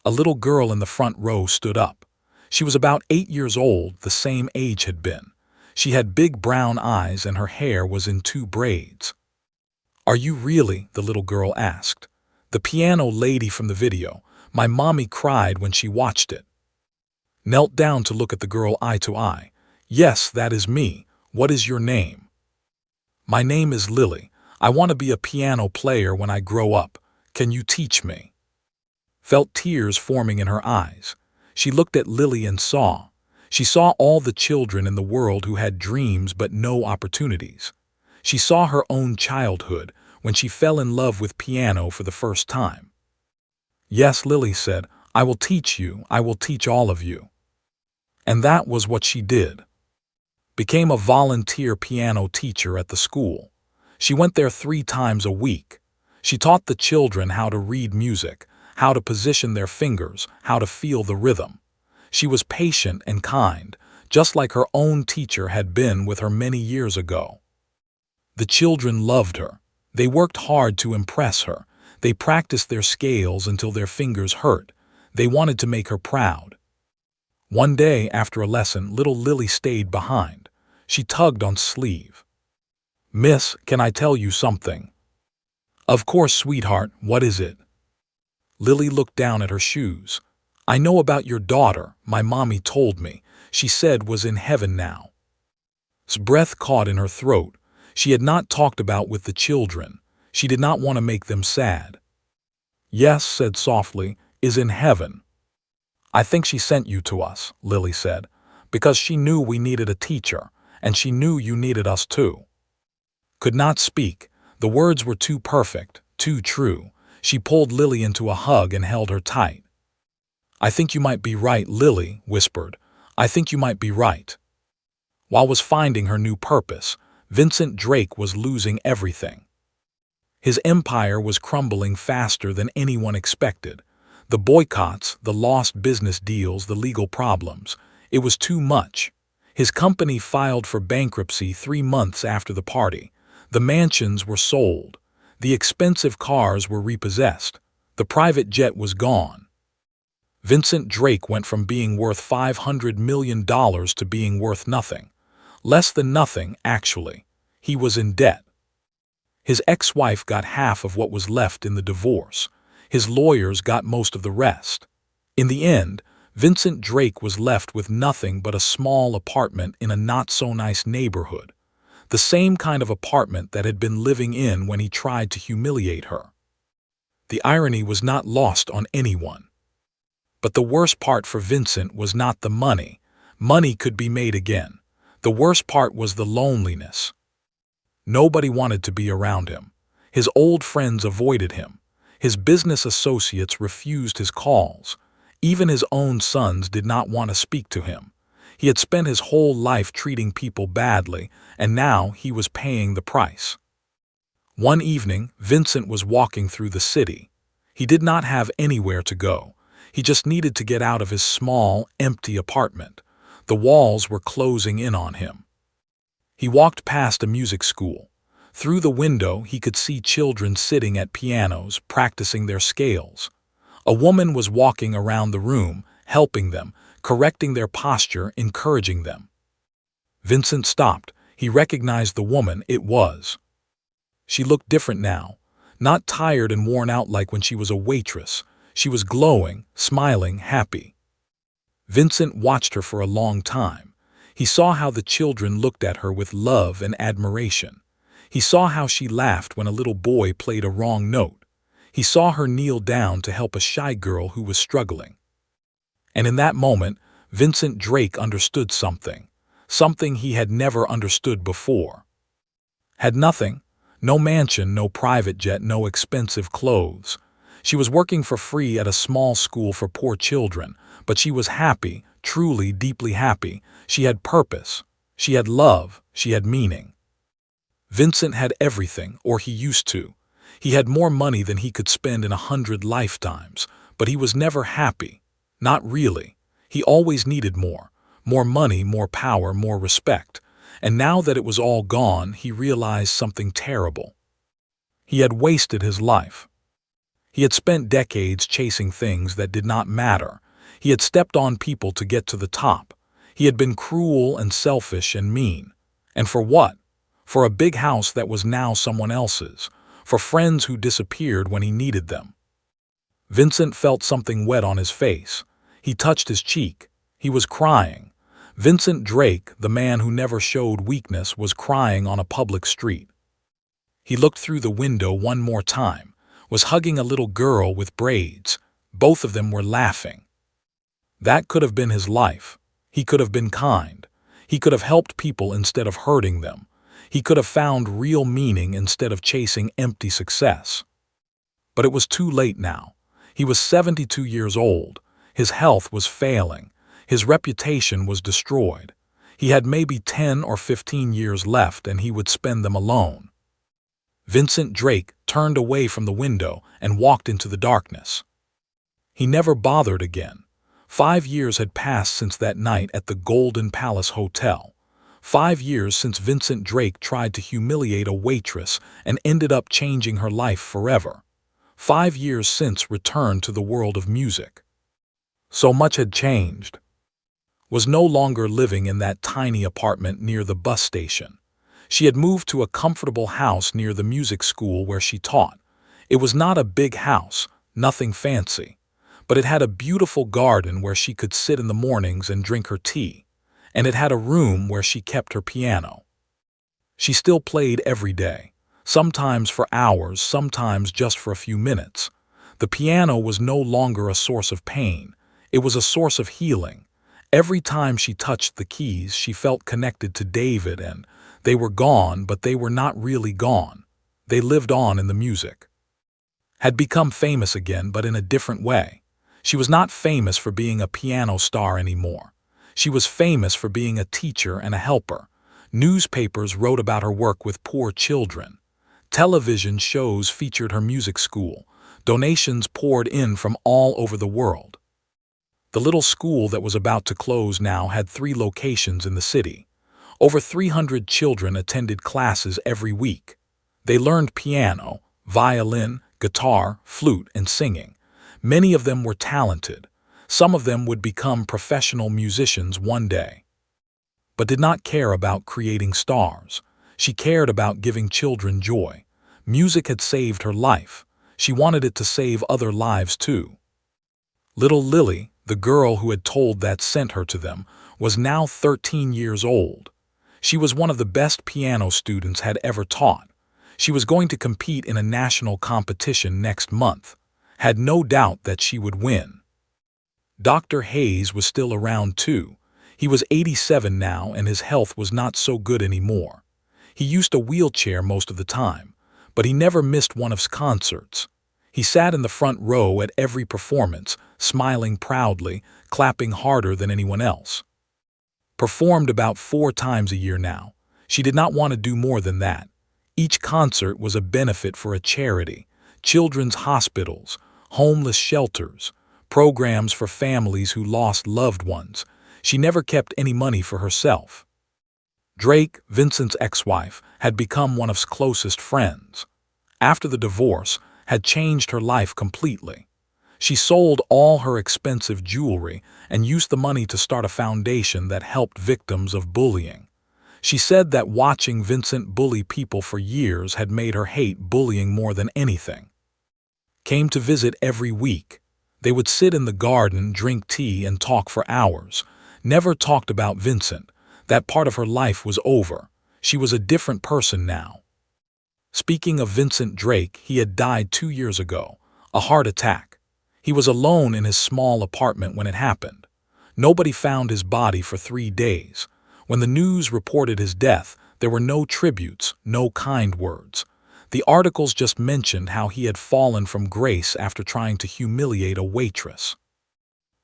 A little girl in the front row stood up. She was about 8 years old, the same age had been. She had big brown eyes and her hair was in 2 braids. "Are you really?" the little girl asked. "The piano lady from the video. My mommy cried when she watched it." Knelt down to look at the girl eye to eye. "Yes, that is me. What is your name?" "My name is Lily. I want to be a piano player when I grow up. Can you teach me?" Felt tears forming in her eyes. She looked at Lily and saw. She saw all the children in the world who had dreams but no opportunities. She saw her own childhood when she fell in love with piano for the first time. Yes, Lily said, I will teach you, I will teach all of you. And that was what she did. Became a volunteer piano teacher at the school. She went there 3 times a week. She taught the children how to read music, how to position their fingers, how to feel the rhythm. She was patient and kind, just like her own teacher had been with her many years ago. The children loved her. They worked hard to impress her. They practiced their scales until their fingers hurt. They wanted to make her proud. One day, after a lesson, little Lily stayed behind. She tugged on sleeve. Miss, can I tell you something? Of course, sweetheart, what is it? Lily looked down at her shoes. I know about your daughter, my mommy told me. She said was in heaven now. His breath caught in her throat. She had not talked about with the children. She did not want to make them sad. Yes, said softly, is in heaven. I think she sent you to us, Lily said, because she knew we needed a teacher, and she knew you needed us too. Could not speak. The words were too perfect, too true. She pulled Lily into a hug and held her tight. I think you might be right, Lily whispered. I think you might be right. While was finding her new purpose, Vincent Drake was losing everything. His empire was crumbling faster than anyone expected. The boycotts, the lost business deals, the legal problems. It was too much. His company filed for bankruptcy 3 months after the party. The mansions were sold. The expensive cars were repossessed. The private jet was gone. Vincent Drake went from being worth $500 million to being worth nothing. Less than nothing, actually. He was in debt. His ex-wife got half of what was left in the divorce. His lawyers got most of the rest. In the end, Vincent Drake was left with nothing but a small apartment in a not-so-nice neighborhood. The same kind of apartment that had been living in when he tried to humiliate her. The irony was not lost on anyone. But the worst part for Vincent was not the money. Money could be made again. The worst part was the loneliness. Nobody wanted to be around him. His old friends avoided him. His business associates refused his calls. Even his own sons did not want to speak to him. He had spent his whole life treating people badly, and now he was paying the price. One evening, Vincent was walking through the city. He did not have anywhere to go. He just needed to get out of his small, empty apartment. The walls were closing in on him. He walked past a music school. Through the window, he could see children sitting at pianos, practicing their scales. A woman was walking around the room, helping them, correcting their posture, encouraging them. Vincent stopped. He recognized the woman it was. She looked different now, not tired and worn out like when she was a waitress. She was glowing, smiling, happy. Vincent watched her for a long time. He saw how the children looked at her with love and admiration. He saw how she laughed when a little boy played a wrong note. He saw her kneel down to help a shy girl who was struggling. And in that moment, Vincent Drake understood something. Something he had never understood before. Had nothing. No mansion, no private jet, no expensive clothes. She was working for free at a small school for poor children, but she was happy, truly, deeply happy. She had purpose. She had love. She had meaning. Vincent had everything, or he used to. He had more money than he could spend in 100 lifetimes, but he was never happy. Not really. He always needed more. More money, more power, more respect. And now that it was all gone, he realized something terrible. He had wasted his life. He had spent decades chasing things that did not matter. He had stepped on people to get to the top. He had been cruel and selfish and mean. And for what? For a big house that was now someone else's. For friends who disappeared when he needed them. Vincent felt something wet on his face. He touched his cheek. He was crying. Vincent Drake, the man who never showed weakness, was crying on a public street. He looked through the window one more time, was hugging a little girl with braids. Both of them were laughing. That could have been his life. He could have been kind. He could have helped people instead of hurting them. He could have found real meaning instead of chasing empty success. But it was too late now. He was 72 years old. His health was failing. His reputation was destroyed. He had maybe 10 or 15 years left, and he would spend them alone. Vincent Drake turned away from the window and walked into the darkness. He never bothered again. 5 years had passed since that night at the Golden Palace Hotel. 5 years since Vincent Drake tried to humiliate a waitress and ended up changing her life forever. 5 years since returned to the world of music. So much had changed. Was no longer living in that tiny apartment near the bus station. She had moved to a comfortable house near the music school where she taught. It was not a big house, nothing fancy, but it had a beautiful garden where she could sit in the mornings and drink her tea, and it had a room where she kept her piano. She still played every day, sometimes for hours, sometimes just for a few minutes. The piano was no longer a source of pain, it was a source of healing. Every time she touched the keys, she felt connected to David, and they were gone, but they were not really gone. They lived on in the music. Had become famous again, but in a different way. She was not famous for being a piano star anymore. She was famous for being a teacher and a helper. Newspapers wrote about her work with poor children. Television shows featured her music school. Donations poured in from all over the world. The little school that was about to close now had 3 locations in the city. Over 300 children attended classes every week. They learned piano, violin, guitar, flute, and singing. Many of them were talented. Some of them would become professional musicians one day. But did not care about creating stars. She cared about giving children joy. Music had saved her life. She wanted it to save other lives too. Little Lily, the girl who had told that sent her to them, was now 13 years old. She was one of the best piano students had ever taught. She was going to compete in a national competition next month. Had no doubt that she would win. Dr. Hayes was still around too. He was 87 now, and his health was not so good anymore. He used a wheelchair most of the time, but he never missed one of his concerts. He sat in the front row at every performance, smiling proudly, clapping harder than anyone else. Performed about 4 times a year now. She did not want to do more than that. Each concert was a benefit for a charity, children's hospitals, homeless shelters, programs for families who lost loved ones. She never kept any money for herself. Drake, Vincent's ex-wife, had become one of his closest friends. After the divorce, had changed her life completely. She sold all her expensive jewelry and used the money to start a foundation that helped victims of bullying. She said that watching Vincent bully people for years had made her hate bullying more than anything. Came to visit every week. They would sit in the garden, drink tea, and talk for hours. Never talked about Vincent. That part of her life was over. She was a different person now. Speaking of Vincent Drake, he had died 2 years ago, a heart attack. He was alone in his small apartment when it happened. Nobody found his body for 3 days. When the news reported his death, there were no tributes, no kind words. The articles just mentioned how he had fallen from grace after trying to humiliate a waitress.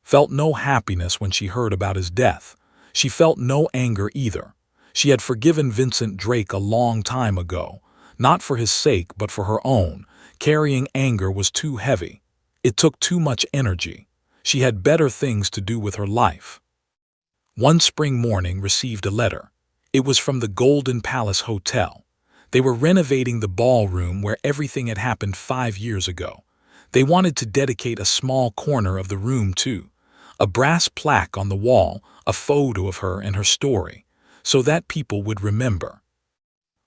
Felt no happiness when she heard about his death. She felt no anger either. She had forgiven Vincent Drake a long time ago. Not for his sake, but for her own. Carrying anger was too heavy. It took too much energy. She had better things to do with her life. One spring morning received a letter. It was from the Golden Palace Hotel. They were renovating the ballroom where everything had happened 5 years ago. They wanted to dedicate a small corner of the room too. A brass plaque on the wall, a photo of her and her story, so that people would remember.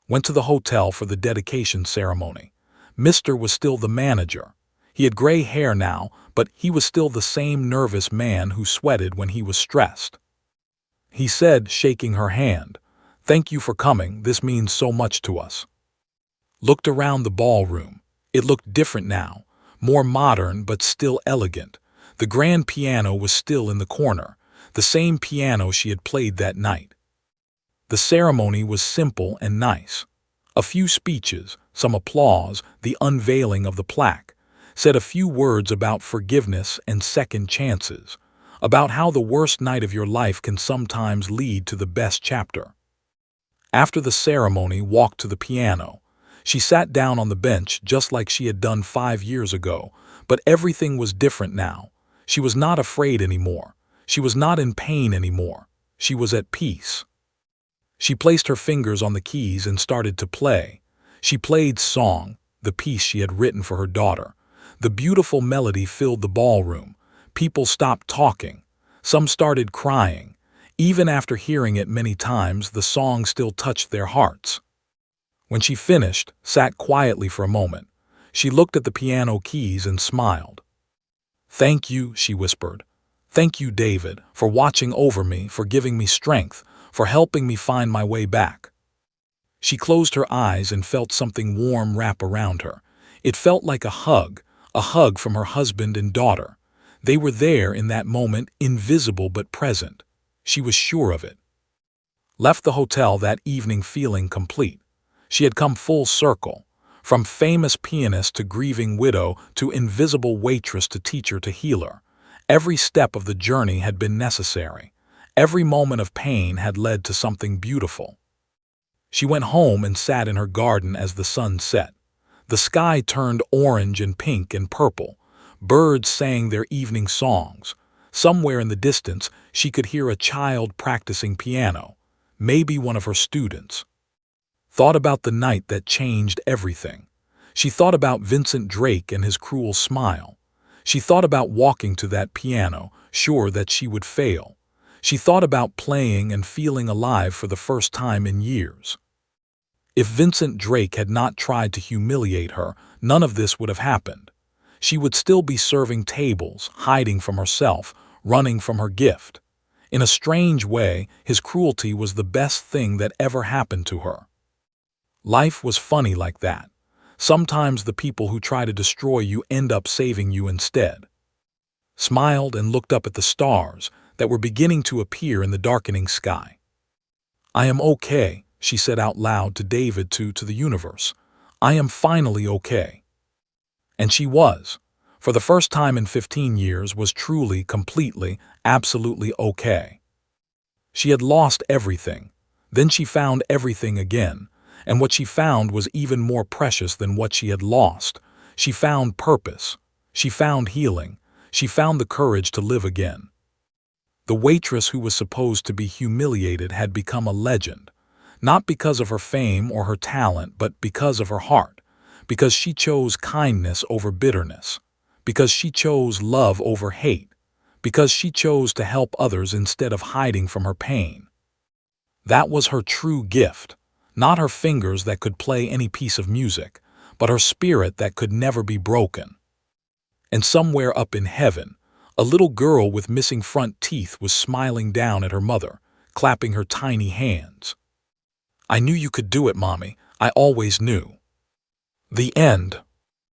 Went to the hotel for the dedication ceremony. Mr. was still the manager. He had gray hair now, but he was still the same nervous man who sweated when he was stressed. He said, shaking her hand, "Thank you for coming, this means so much to us." Looked around the ballroom. It looked different now, more modern but still elegant. The grand piano was still in the corner, the same piano she had played that night. The ceremony was simple and nice. A few speeches, some applause, the unveiling of the plaque. said a few words about forgiveness and second chances, about how the worst night of your life can sometimes lead to the best chapter. After the ceremony, walked to the piano. She sat down on the bench just like she had done 5 years ago, but everything was different now. She was not afraid anymore. She was not in pain anymore. She was at peace. She placed her fingers on the keys and started to play. She played Song, the piece she had written for her daughter. The beautiful melody filled the ballroom. People stopped talking. Some started crying. Even after hearing it many times, the song still touched their hearts. When she finished, sat quietly for a moment. She looked at the piano keys and smiled. "Thank you," she whispered. "Thank you, David, for watching over me, for giving me strength, for helping me find my way back." She closed her eyes and felt something warm wrap around her. It felt like a hug from her husband and daughter. They were there in that moment, invisible but present. She was sure of it. Left the hotel that evening feeling complete. She had come full circle, from famous pianist to grieving widow to invisible waitress to teacher to healer. Every step of the journey had been necessary. Every moment of pain had led to something beautiful. She went home and sat in her garden as the sun set. The sky turned orange and pink and purple. Birds sang their evening songs. Somewhere in the distance, she could hear a child practicing piano, maybe one of her students. Thought about the night that changed everything. She thought about Vincent Drake and his cruel smile. She thought about walking to that piano, sure that she would fail. She thought about playing and feeling alive for the first time in years. If Vincent Drake had not tried to humiliate her, none of this would have happened. She would still be serving tables, hiding from herself, running from her gift. In a strange way, his cruelty was the best thing that ever happened to her. Life was funny like that. Sometimes the people who try to destroy you end up saving you instead. Smiled and looked up at the stars that were beginning to appear in the darkening sky. "I am okay," she said out loud to David, to the universe. "I am finally okay." And she was, for the first time in 15 years, was truly, completely, absolutely okay. She had lost everything. Then she found everything again. And what she found was even more precious than what she had lost. She found purpose. She found healing. She found the courage to live again. The waitress who was supposed to be humiliated had become a legend, not because of her fame or her talent, but because of her heart, because she chose kindness over bitterness, because she chose love over hate, because she chose to help others instead of hiding from her pain. That was her true gift. Not her fingers that could play any piece of music, but her spirit that could never be broken. And somewhere up in heaven, a little girl with missing front teeth was smiling down at her mother, clapping her tiny hands. "I knew you could do it, Mommy. I always knew." The end.